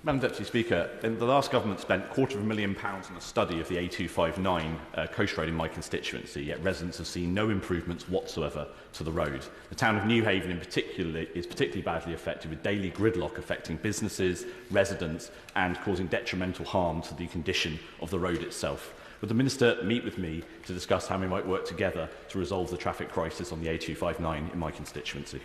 Madam Deputy Speaker, the last government spent £250,000 on a study of the A259 coast road in my constituency, yet residents have seen no improvements whatsoever to the road. The town of Newhaven in particular is particularly badly affected, with daily gridlock affecting businesses, residents and causing detrimental harm to the condition of the road itself. Would the Minister meet with me to discuss how we might work together to resolve the traffic crisis on the A259 in my constituency?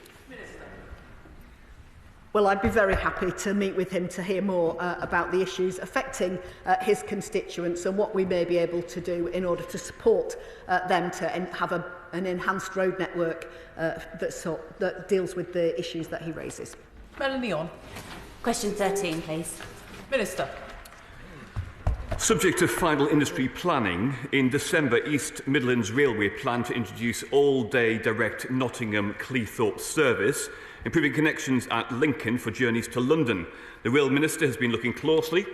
Well, I'd be very happy to meet with him to hear more about the issues affecting his constituents and what we may be able to do in order to support them to have an enhanced road network that deals with the issues that he raises. Melanie On. Question 13, please. Minister. Subject to final industry planning, in December, East Midlands Railway planned to introduce all-day direct Nottingham-Cleethorpes service, improving connections at Lincoln for journeys to London. The Rail Minister has been looking closely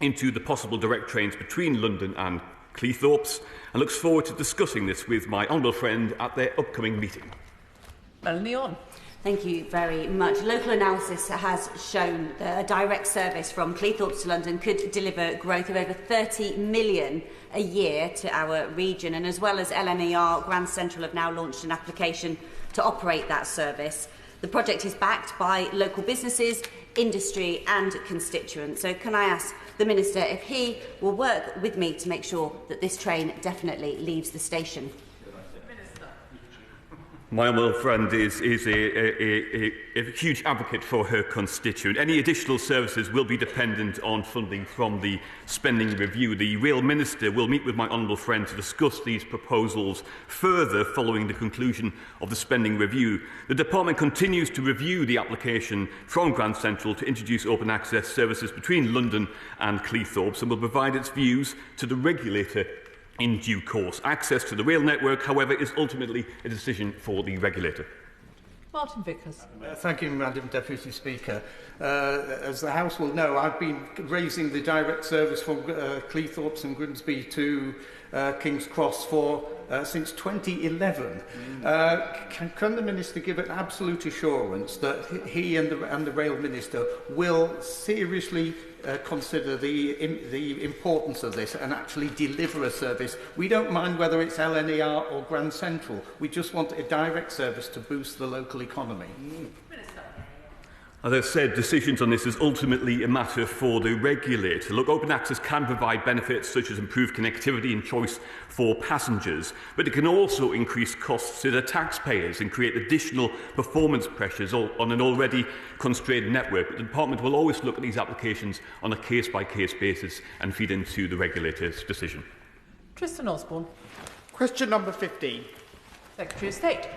into the possible direct trains between London and Cleethorpes and looks forward to discussing this with my honourable friend at their upcoming meeting. Melanie On. Thank you very much. Local analysis has shown that a direct service from Cleethorpes to London could deliver growth of over 30 million a year to our region. And as well as LNER, Grand Central have now launched an application to operate that service. The project is backed by local businesses, industry and constituents. So can I ask the Minister if he will work with me to make sure that this train definitely leaves the station? My honourable friend is a huge advocate for her constituent. Any additional services will be dependent on funding from the spending review. The Rail Minister will meet with my honourable friend to discuss these proposals further following the conclusion of the spending review. The Department continues to review the application from Grand Central to introduce open access services between London and Cleethorpes and will provide its views to the regulator in due course. Access to the rail network, however, is ultimately a decision for the regulator. Martin Vickers. Thank you, Madam Deputy Speaker. As the House will know, I've been raising the direct service from Cleethorpes and Grimsby to King's Cross since 2011. Can the Minister give an absolute assurance that he and the Rail Minister will seriously consider the importance of this and actually deliver a service? We don't mind whether it's LNER or Grand Central. We just want a direct service to boost the local economy. As I've said, decisions on this is ultimately a matter for the regulator. Look, open access can provide benefits such as improved connectivity and choice for passengers, but it can also increase costs to the taxpayers and create additional performance pressures on an already constrained network. But the Department will always look at these applications on a case-by-case basis and feed into the regulator's decision. Tristan Osborne. Question number 15. Secretary of State.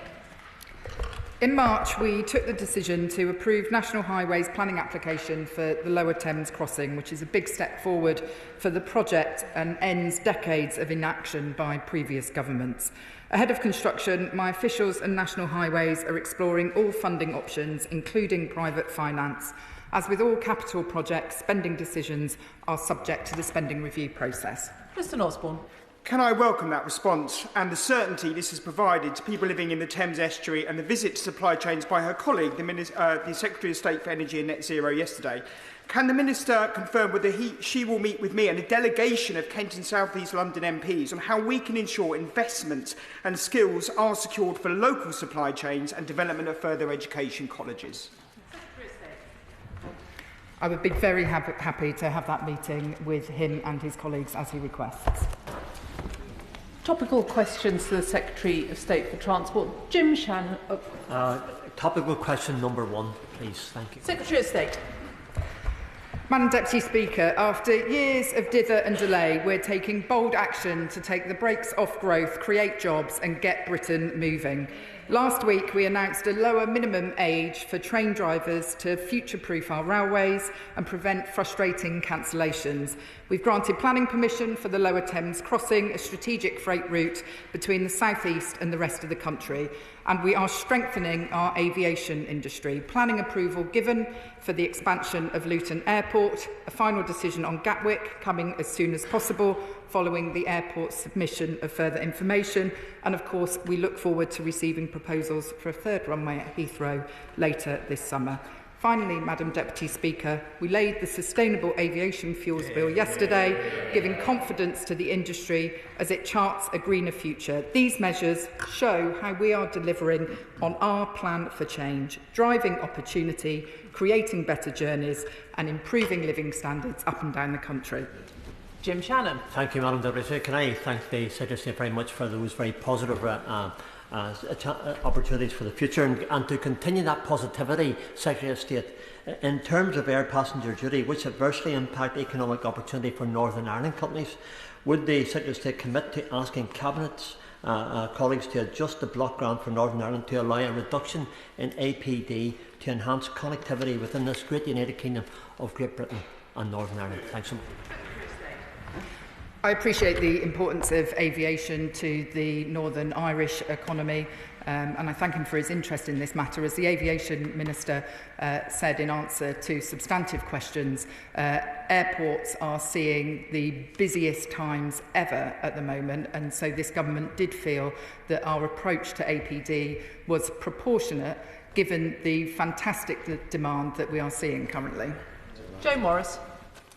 In March, we took the decision to approve National Highways planning application for the Lower Thames crossing, which is a big step forward for the project and ends decades of inaction by previous governments. Ahead of construction, my officials and National Highways are exploring all funding options, including private finance. As with all capital projects, spending decisions are subject to the spending review process. Mr Osborne. Can I welcome that response and the certainty this has provided to people living in the Thames estuary and the visit to supply chains by her colleague, the Secretary of State for Energy and Net Zero yesterday? Can the Minister confirm whether she will meet with me and a delegation of Kent and South East London MPs on how we can ensure investment and skills are secured for local supply chains and development of further education colleges? I would be very happy to have that meeting with him and his colleagues as he requests. Topical questions to the Secretary of State for Transport, Jim Shannon. Topical question number 1, please. Thank you. Secretary of State. Madam Deputy Speaker, after years of dither and delay, we're taking bold action to take the brakes off growth, create jobs and get Britain moving. Last week, we announced a lower minimum age for train drivers to future-proof our railways and prevent frustrating cancellations. We've granted planning permission for the Lower Thames crossing, a strategic freight route between the South East and the rest of the country. And we are strengthening our aviation industry. Planning approval given for the expansion of Luton Airport, a final decision on Gatwick coming as soon as possible following the airport's submission of further information. And of course, we look forward to receiving proposals for a third runway at Heathrow later this summer. Finally, Madam Deputy Speaker, we laid the Sustainable Aviation Fuels Bill yesterday, giving confidence to the industry as it charts a greener future. These measures show how we are delivering on our plan for change, driving opportunity, creating better journeys and improving living standards up and down the country. Jim Shannon. Thank you, Madam Deputy. Can I thank the Secretary of State very much for those very positive opportunities for the future and to continue that positivity, Secretary of State, in terms of air passenger duty, which adversely impact economic opportunity for Northern Ireland companies. Would the Secretary of State commit to asking Cabinet's colleagues to adjust the block grant for Northern Ireland to allow a reduction in APD to enhance connectivity within this great United Kingdom of Great Britain and Northern Ireland? Thanks so much. I appreciate the importance of aviation to the Northern Irish economy and I thank him for his interest in this matter. As the Aviation Minister said in answer to substantive questions, airports are seeing the busiest times ever at the moment, and so this government did feel that our approach to APD was proportionate given the fantastic demand that we are seeing currently. Joe Morris.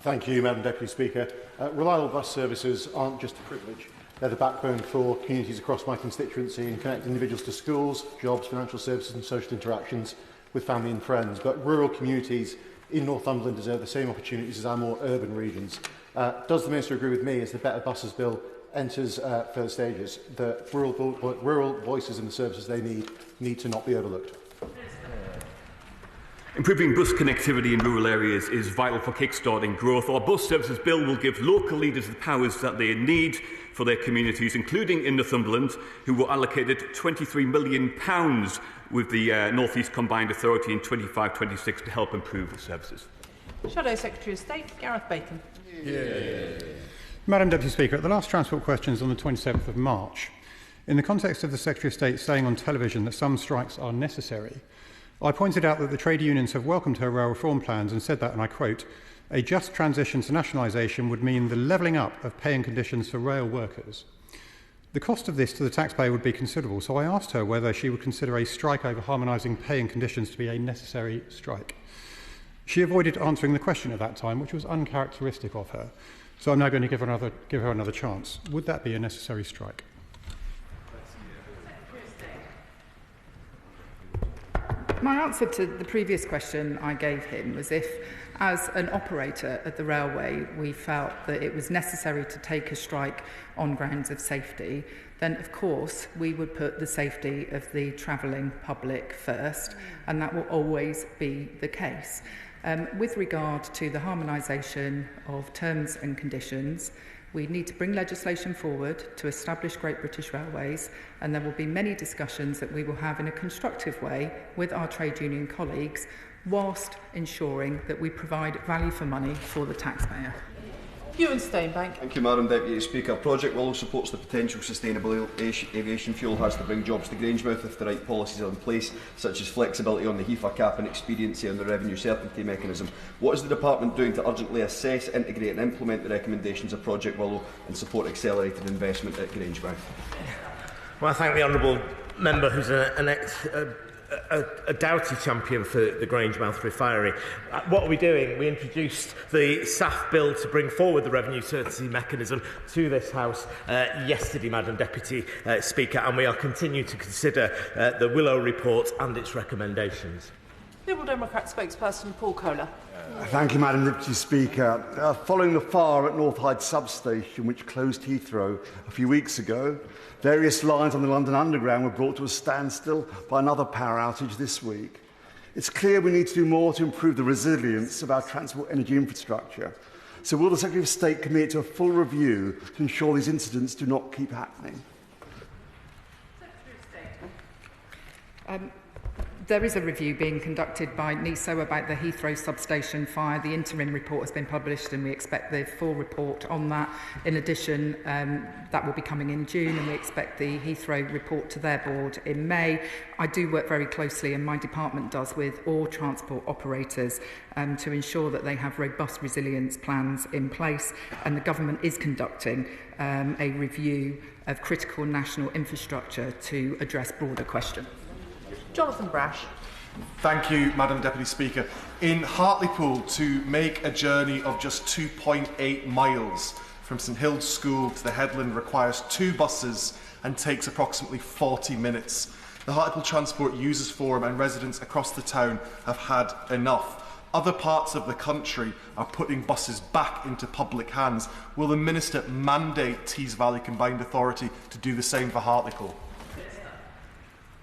Thank you, Madam Deputy Speaker. Reliable bus services aren't just a privilege. They're the backbone for communities across my constituency and connect individuals to schools, jobs, financial services and social interactions with family and friends. But rural communities in Northumberland deserve the same opportunities as our more urban regions. Does the Minister agree with me as the Better Buses Bill enters further stages that rural voices and the services they need to not be overlooked? Improving bus connectivity in rural areas is vital for kickstarting growth. Our bus services bill will give local leaders the powers that they need for their communities, including in Northumberland, who were allocated £23 million with the North East Combined Authority in 25-26 to help improve the services. Shadow Secretary of State, Gareth Bacon. Madam Deputy Speaker, at the last transport questions on the 27th of March, in the context of the Secretary of State saying on television that some strikes are necessary, I pointed out that the trade unions have welcomed her rail reform plans and said that, and I quote, "A just transition to nationalisation would mean the levelling up of pay and conditions for rail workers." The cost of this to the taxpayer would be considerable, so I asked her whether she would consider a strike over harmonising pay and conditions to be a necessary strike. She avoided answering the question at that time, which was uncharacteristic of her. So I'm now going to give her another chance. Would that be a necessary strike? My answer to the previous question I gave him was if, as an operator at the railway, we felt that it was necessary to take a strike on grounds of safety, then of course we would put the safety of the travelling public first, and that will always be the case. With regard to the harmonisation of terms and conditions, we need to bring legislation forward to establish Great British Railways, and there will be many discussions that we will have in a constructive way with our trade union colleagues, whilst ensuring that we provide value for money for the taxpayer. Ewan Steinbank. Thank you, Madam Deputy Speaker. Project Willow supports the potential sustainable aviation fuel has to bring jobs to Grangemouth if the right policies are in place, such as flexibility on the HEFA cap and expediency on the revenue certainty mechanism. What is the Department doing to urgently assess, integrate and implement the recommendations of Project Willow and support accelerated investment at Grangemouth? Well, I thank the honourable member who's a doughty champion for the Grangemouth refinery. What are we doing? We introduced the SAF bill to bring forward the revenue certainty mechanism to this House yesterday, Madam Deputy Speaker, and we are continuing to consider the Willow report and its recommendations. Liberal Democrat spokesperson Paul Kohler. Thank you, Madam Deputy Speaker. Following the fire at North Hyde substation, which closed Heathrow a few weeks ago, various lines on the London Underground were brought to a standstill by another power outage this week. It's clear we need to do more to improve the resilience of our transport energy infrastructure. So will the Secretary of State commit to a full review to ensure these incidents do not keep happening? There is a review being conducted by NESO about the Heathrow substation fire. The interim report has been published and we expect the full report on that. In addition, that will be coming in June and we expect the Heathrow report to their board in May. I do work very closely, and my department does, with all transport operators to ensure that they have robust resilience plans in place, and the government is conducting a review of critical national infrastructure to address broader questions. Jonathan Brash. Thank you, Madam Deputy Speaker. In Hartlepool, to make a journey of just 2.8 miles from St Hilde's School to the headland requires 2 buses and takes approximately 40 minutes. The Hartlepool Transport Users Forum and residents across the town have had enough. Other parts of the country are putting buses back into public hands. Will the Minister mandate Tees Valley Combined Authority to do the same for Hartlepool?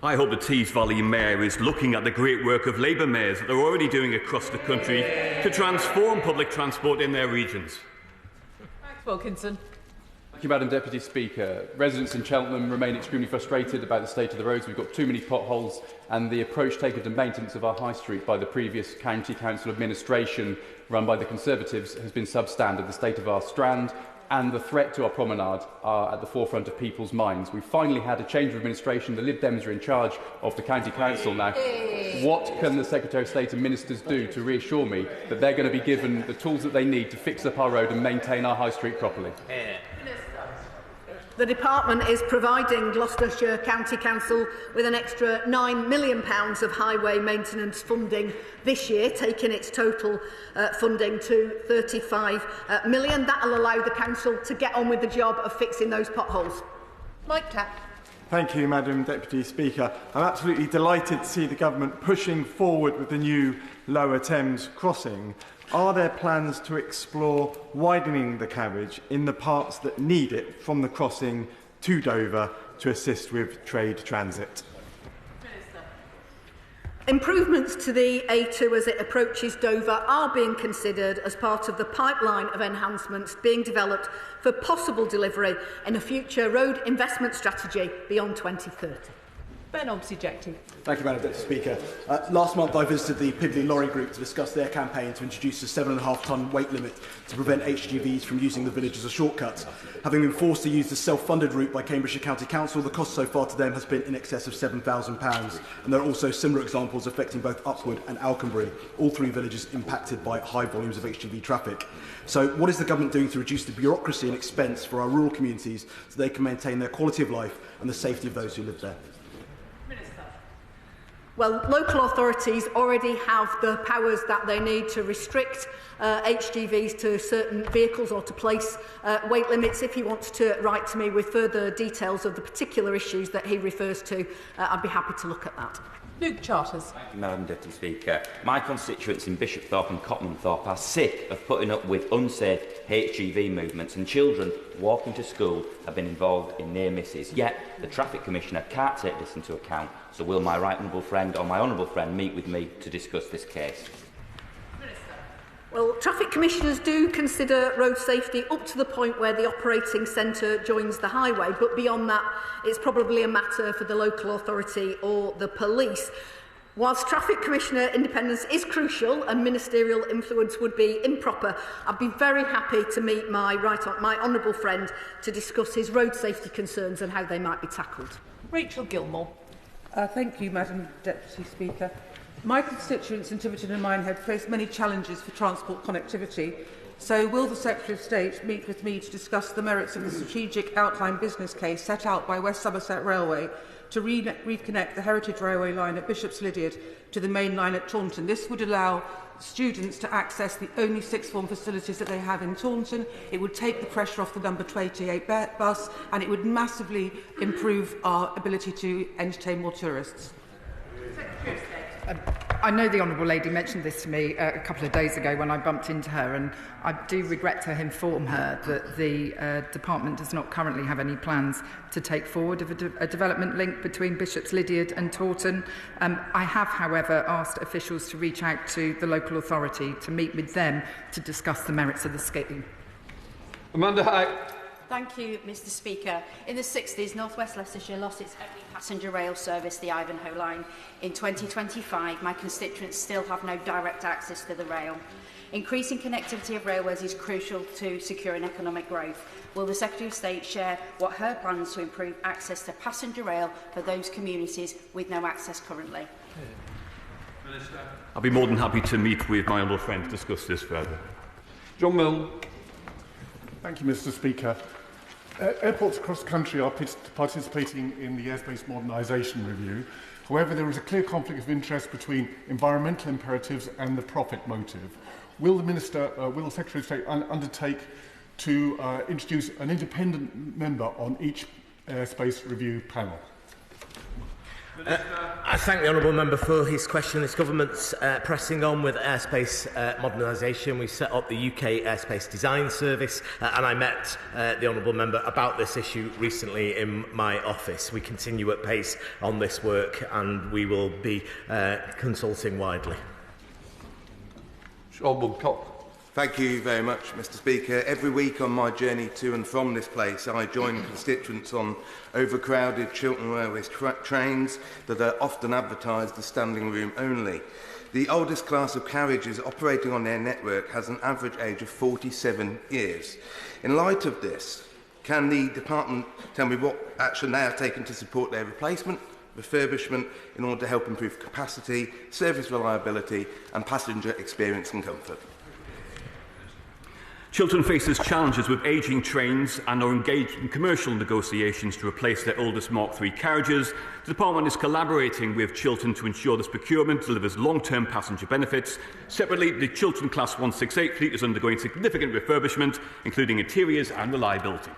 I hope the Tees Valley Mayor is looking at the great work of Labour mayors that they're already doing across the country to transform public transport in their regions. Max Wilkinson. Thank you, Madam Deputy Speaker. Residents in Cheltenham remain extremely frustrated about the state of the roads. We've got too many potholes, and the approach taken to maintenance of our high street by the previous County Council administration run by the Conservatives has been substandard. The state of our Strand and the threat to our promenade are at the forefront of people's minds. We've finally had a change of administration. The Lib Dems are in charge of the County Council now. What can the Secretary of State and Ministers do to reassure me that they're going to be given the tools that they need to fix up our road and maintain our high street properly? The Department is providing Gloucestershire County Council with an extra £9 million of highway maintenance funding this year, taking its total funding to £35 million. That will allow the Council to get on with the job of fixing those potholes. Mike Clapp. Thank you, Madam Deputy Speaker. I'm absolutely delighted to see the Government pushing forward with the new Lower Thames crossing. Are there plans to explore widening the carriage in the parts that need it from the crossing to Dover to assist with trade transit? Improvements to the A2 as it approaches Dover are being considered as part of the pipeline of enhancements being developed for possible delivery in a future road investment strategy beyond 2030. Ben Obsejecting. Thank you, Madam Deputy Speaker. Last month I visited the Pidley Lorry Group to discuss their campaign to introduce a 7.5-tonne weight limit to prevent HGVs from using the village as a shortcut. Having been forced to use the self-funded route by Cambridgeshire County Council, the cost so far to them has been in excess of £7,000. And there are also similar examples affecting both Upwood and Alconbury, all 3 villages impacted by high volumes of HGV traffic. So what is the Government doing to reduce the bureaucracy and expense for our rural communities so they can maintain their quality of life and the safety of those who live there? Well, local authorities already have the powers that they need to restrict HGVs to certain vehicles or to place weight limits. If he wants to write to me with further details of the particular issues that he refers to, I'd be happy to look at that. Luke Charters. Thank you, Madam Deputy Speaker. My constituents in Bishopthorpe and Cotmanthorpe are sick of putting up with unsafe HGV movements, and children walking to school have been involved in near misses. Yet the Traffic Commissioner can't take this into account. So will my right honourable friend or my honourable friend meet with me to discuss this case? Well, traffic commissioners do consider road safety up to the point where the operating centre joins the highway, but beyond that, it's probably a matter for the local authority or the police. Whilst Traffic Commissioner independence is crucial and ministerial influence would be improper, I'd be very happy to meet my honourable friend to discuss his road safety concerns and how they might be tackled. Rachel Gilmore. Thank you, Madam Deputy Speaker. My constituents in Tiverton and Minehead face many challenges for transport connectivity. So will the Secretary of State meet with me to discuss the merits of the strategic outline business case set out by West Somerset Railway to reconnect the Heritage Railway line at Bishop's Lydeard to the main line at Taunton? This would allow students to access the only sixth form facilities that they have in Taunton. It would take the pressure off the number 28 bus, and it would massively improve our ability to entertain more tourists. Secretary of State. I know the Honourable Lady mentioned this to me a couple of days ago when I bumped into her, and I do regret to inform her that the department does not currently have any plans to take forward of a development link between Bishop's Lydeard and Taunton. I have, however, asked officials to reach out to the local authority to meet with them to discuss the merits of the scheme. Amanda High. Thank you, Mr Speaker. In the 60s, North West Leicestershire lost its only passenger rail service, the Ivanhoe line. In 2025, my constituents still have no direct access to the rail. Increasing connectivity of railways is crucial to securing economic growth. Will the Secretary of State share what her plans to improve access to passenger rail for those communities with no access currently? Minister. I'll be more than happy to meet with my honourable friend to discuss this further. John Milne. Thank you, Mr Speaker. Airports across the country are participating in the airspace modernisation review. However, there is a clear conflict of interest between environmental imperatives and the profit motive. Will the Secretary of State undertake to introduce an independent member on each airspace review panel? I thank the honourable member for his question. This government's pressing on with airspace modernisation. We set up the UK Airspace Design Service, and I met the honourable member about this issue recently in my office. We continue at pace on this work, and we will be consulting widely. Sean Woodcock. Thank you very much, Mr Speaker. Every week on my journey to and from this place, I join constituents on overcrowded Chiltern Railways trains that are often advertised as standing room only. The oldest class of carriages operating on their network has an average age of 47 years. In light of this, can the department tell me what action they have taken to support their replacement, refurbishment, in order to help improve capacity, service reliability and passenger experience and comfort? Chiltern faces challenges with ageing trains and are engaged in commercial negotiations to replace their oldest Mark III carriages. The department is collaborating with Chiltern to ensure this procurement delivers long-term passenger benefits. Separately, the Chiltern Class 168 fleet is undergoing significant refurbishment, including interiors and reliability.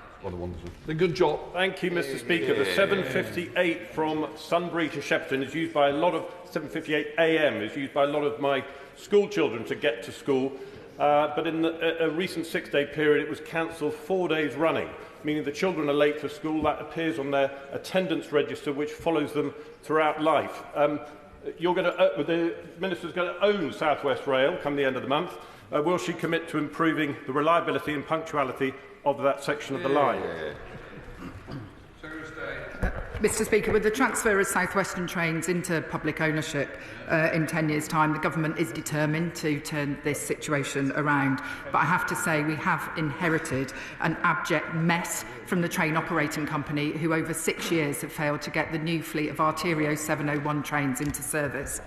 The good job. Thank you, Mr Speaker. The 7:58 from Sunbury to Shepperton is used by a lot of 7:58 a.m. is used by a lot of my school children to get to school. But in a recent 6-day period, it was cancelled 4 days running, meaning the children are late for school. That appears on their attendance register, which follows them throughout life. The Minister's going to own South West Rail come the end of the month. Will she commit to improving the reliability and punctuality of that section of the line? Mr Speaker, with the transfer of South Western trains into public ownership in 10 years' time, the government is determined to turn this situation around. But I have to say we have inherited an abject mess from the train operating company, who over 6 years have failed to get the new fleet of Arterio 701 trains into service.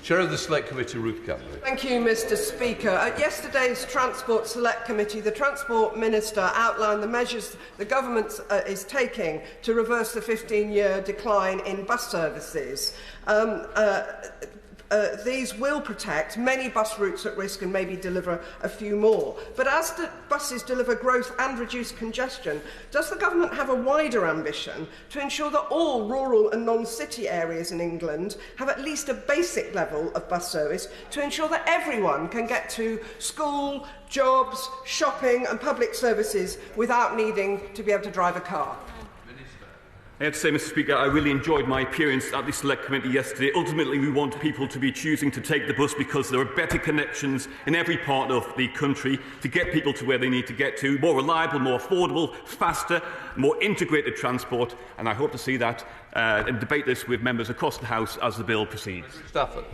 Chair of the Select Committee, Ruth Catley. Thank you, Mr Speaker. At yesterday's Transport Select Committee, the Transport Minister outlined the measures the government is taking to reverse the 15-year decline in bus services. These will protect many bus routes at risk and maybe deliver a few more. But as the buses deliver growth and reduce congestion, does the government have a wider ambition to ensure that all rural and non-city areas in England have at least a basic level of bus service to ensure that everyone can get to school, jobs, shopping and public services without needing to be able to drive a car? I have to say, Mr Speaker, I really enjoyed my appearance at the Select Committee yesterday. Ultimately, we want people to be choosing to take the bus because there are better connections in every part of the country to get people to where they need to get to, more reliable, more affordable, faster, more integrated transport, and I hope to see that and debate this with members across the House as the bill proceeds. Stafford.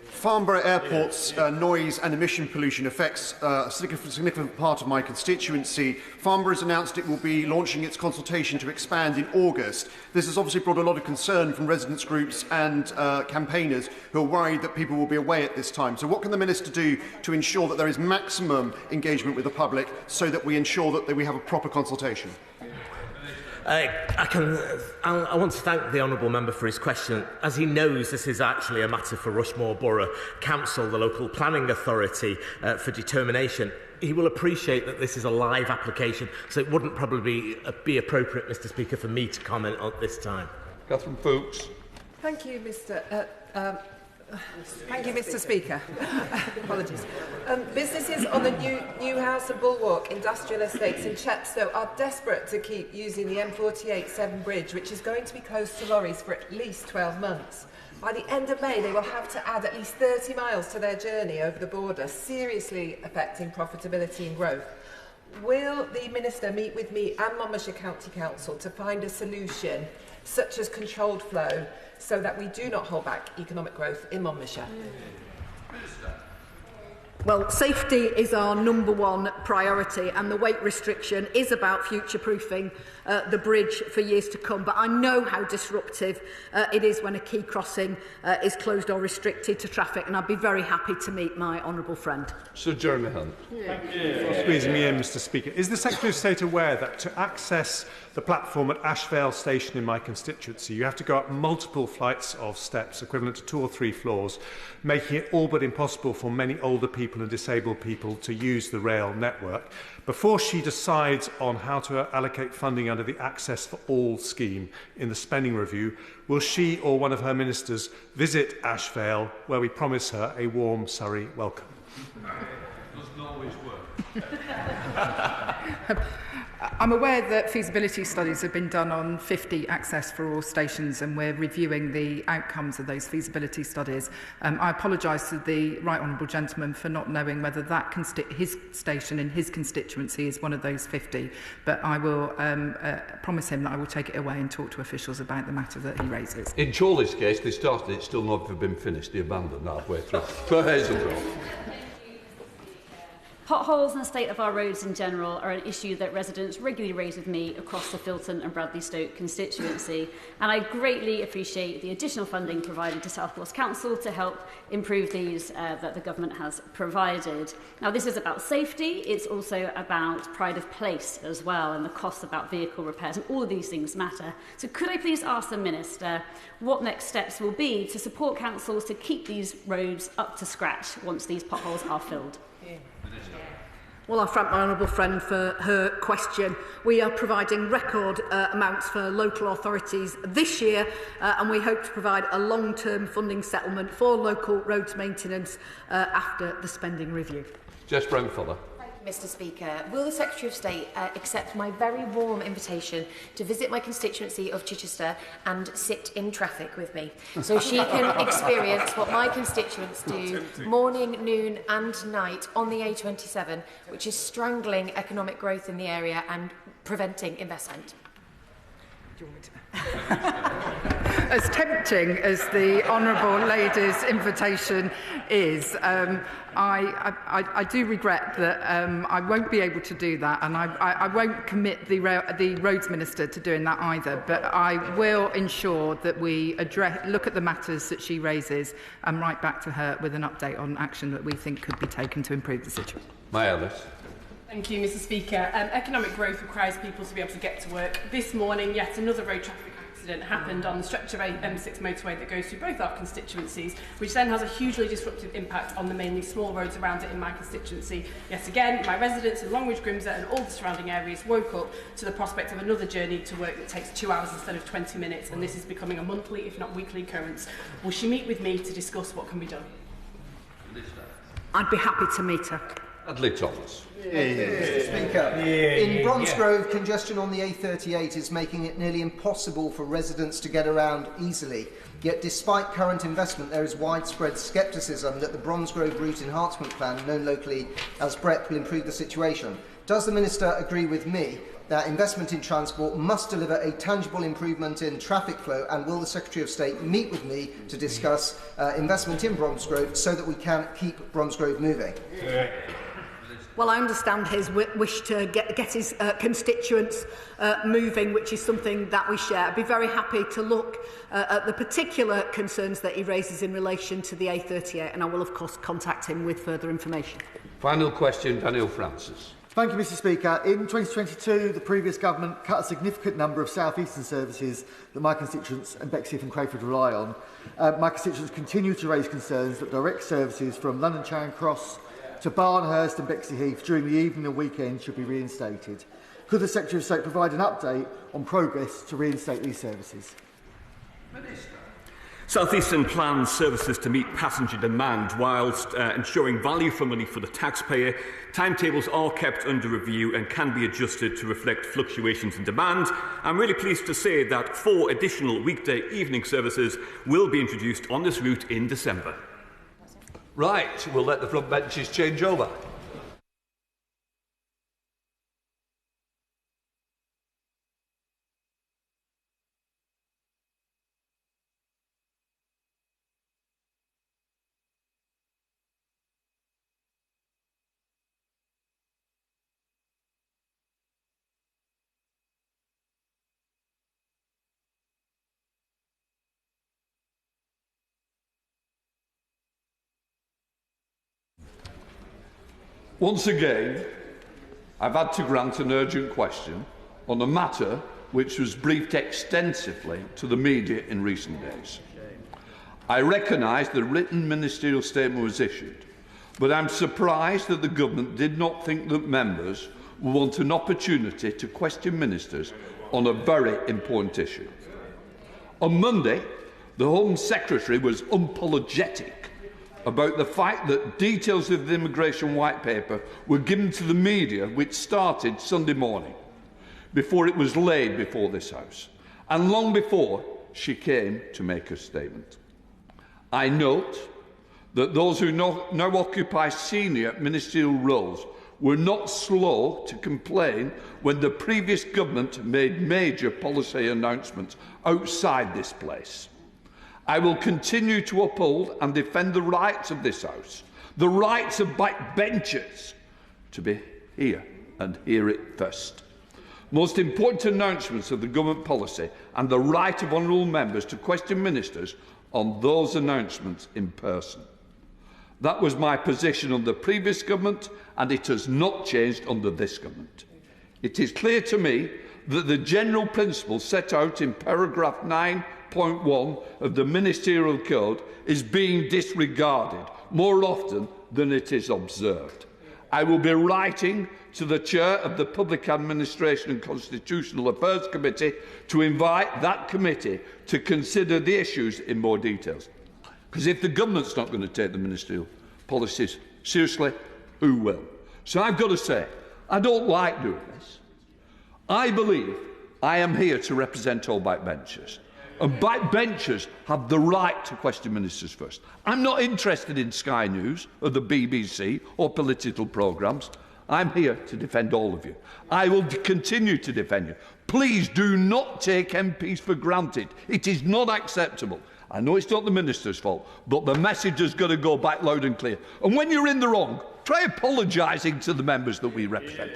Farnborough Airport's noise and emission pollution affects a significant part of my constituency. Farnborough has announced it will be launching its consultation to expand in August. This has obviously brought a lot of concern from residents' groups and campaigners who are worried that people will be away at this time. So what can the Minister do to ensure that there is maximum engagement with the public so that we ensure that we have a proper consultation? I want to thank the honourable member for his question. As he knows, this is actually a matter for Rushmore Borough Council, the local planning authority, for determination. He will appreciate that this is a live application, so it wouldn't probably be appropriate, Mr Speaker, for me to comment at this time. Catherine Fuchs. Thank you, Mr Speaker. Apologies. Businesses on the new House of Bulwark industrial estates in Chepstow are desperate to keep using the M48 Severn Bridge, which is going to be closed to lorries for at least 12 months. By the end of May, they will have to add at least 30 miles to their journey over the border, seriously affecting profitability and growth. Will the Minister meet with me and Monmouthshire County Council to find a solution, such as controlled flow, so that we do not hold back economic growth in Monmouthshire? Well, safety is our #1 priority, and the weight restriction is about future-proofing the bridge for years to come. But I know how disruptive it is when a key crossing is closed or restricted to traffic, and I'd be very happy to meet my honourable friend. Sir Jeremy Hunt. Thank you for squeezing me in, Mr Speaker. Is the Secretary of State aware that to access the platform at Ashvale Station in my constituency, you have to go up multiple flights of steps, equivalent to 2 or 3 floors, making it all but impossible for many older people and disabled people to use the rail network? Before she decides on how to allocate funding under the Access for All scheme in the spending review, will she or one of her ministers visit Ashvale, where we promise her a warm Surrey welcome? Doesn't always work. I'm aware that feasibility studies have been done on 50 Access for All stations, and we're reviewing the outcomes of those feasibility studies. I apologise to the right honourable gentleman for not knowing whether that his station in his constituency is one of those 50, but I will promise him that I will take it away and talk to officials about the matter that he raises. In Chorley's case, they started it, still not been finished. They abandoned halfway through. For Hazelgrove. Potholes and the state of our roads in general are an issue that residents regularly raise with me across the Filton and Bradley Stoke constituency, and I greatly appreciate the additional funding provided to South Wales Council to help improve these that the government has provided. Now, this is about safety, it's also about pride of place as well, and the costs about vehicle repairs, and all of these things matter. So could I please ask the Minister what next steps will be to support councils to keep these roads up to scratch once these potholes are filled? Well, I thank my honourable friend for her question. We are providing record amounts for local authorities this year, and we hope to provide a long-term funding settlement for local roads maintenance after the spending review. Jess Brownfellow. Mr Speaker, will the Secretary of State accept my very warm invitation to visit my constituency of Chichester and sit in traffic with me, so she can experience what my constituents do morning, noon and night on the A27, which is strangling economic growth in the area and preventing investment? Do you want me to? As tempting as the honourable lady's invitation is, I do regret that I won't be able to do that, and I won't commit the Roads Minister to doing that either, but I will ensure that we look at the matters that she raises and write back to her with an update on action that we think could be taken to improve the situation. My Alice. Thank you, Mr Speaker. Economic growth requires people to be able to get to work. This morning, yet another road traffic accident happened on the stretch of M6 motorway that goes through both our constituencies, which then has a hugely disruptive impact on the mainly small roads around it in my constituency. Yet again, my residents in Longridge, Grimsby and all the surrounding areas woke up to the prospect of another journey to work that takes 2 hours instead of 20 minutes, and this is becoming a monthly, if not weekly, occurrence. Will she meet with me to discuss what can be done? I'd be happy to meet her. Dudley Thomas. Mr. Speaker, in Bromsgrove, congestion on the A38 is making it nearly impossible for residents to get around easily. Yet, despite current investment, there is widespread scepticism that the Bromsgrove Route Enhancement Plan, known locally as BREP, will improve the situation. Does the Minister agree with me that investment in transport must deliver a tangible improvement in traffic flow, and will the Secretary of State meet with me to discuss investment in Bromsgrove so that we can keep Bromsgrove moving? Well, I understand his wish to get his constituents moving, which is something that we share. I'd be very happy to look at the particular concerns that he raises in relation to the A38, and I will, of course, contact him with further information. Final question, Daniel Francis. Thank you, Mr. Speaker. In 2022, the previous government cut a significant number of South Eastern services that my constituents and Bexleyheath and Crayford rely on. My constituents continue to raise concerns that direct services from London Charing Cross to Barnhurst and Bexleyheath during the evening and weekend should be reinstated. Could the Secretary of State provide an update on progress to reinstate these services? South Eastern plans services to meet passenger demand whilst ensuring value for money for the taxpayer. Timetables are kept under review and can be adjusted to reflect fluctuations in demand. I'm really pleased to say that 4 additional weekday evening services will be introduced on this route in December. Right, we'll let the front benches change over. Once again, I've had to grant an urgent question on a matter which was briefed extensively to the media in recent days. I recognise the written ministerial statement was issued, but I'm surprised that the government did not think that members will want an opportunity to question ministers on a very important issue. On Monday, the Home Secretary was unapologetic about the fact that details of the immigration white paper were given to the media, which started Sunday morning, before it was laid before this House, and long before she came to make her statement. I note that those who now occupy senior ministerial roles were not slow to complain when the previous government made major policy announcements outside this place. I will continue to uphold and defend the rights of this House, the rights of backbenchers to be here and hear it first. Most important announcements of the government policy and the right of honourable members to question ministers on those announcements in person. That was my position under the previous government, and it has not changed under this government. It is clear to me that the general principle set out in paragraph 9.1 of the Ministerial Code is being disregarded more often than it is observed. I will be writing to the Chair of the Public Administration and Constitutional Affairs Committee to invite that committee to consider the issues in more detail. Because if the government's not going to take the ministerial policies seriously, who will? So I've got to say, I don't like doing this. I believe I am here to represent all backbenchers. And backbenchers have the right to question ministers first. I'm not interested in Sky News or the BBC or political programmes. I'm here to defend all of you. I will continue to defend you. Please do not take MPs for granted. It is not acceptable. I know it's not the minister's fault, but the message has got to go back loud and clear. And when you're in the wrong, try apologising to the members that we represent.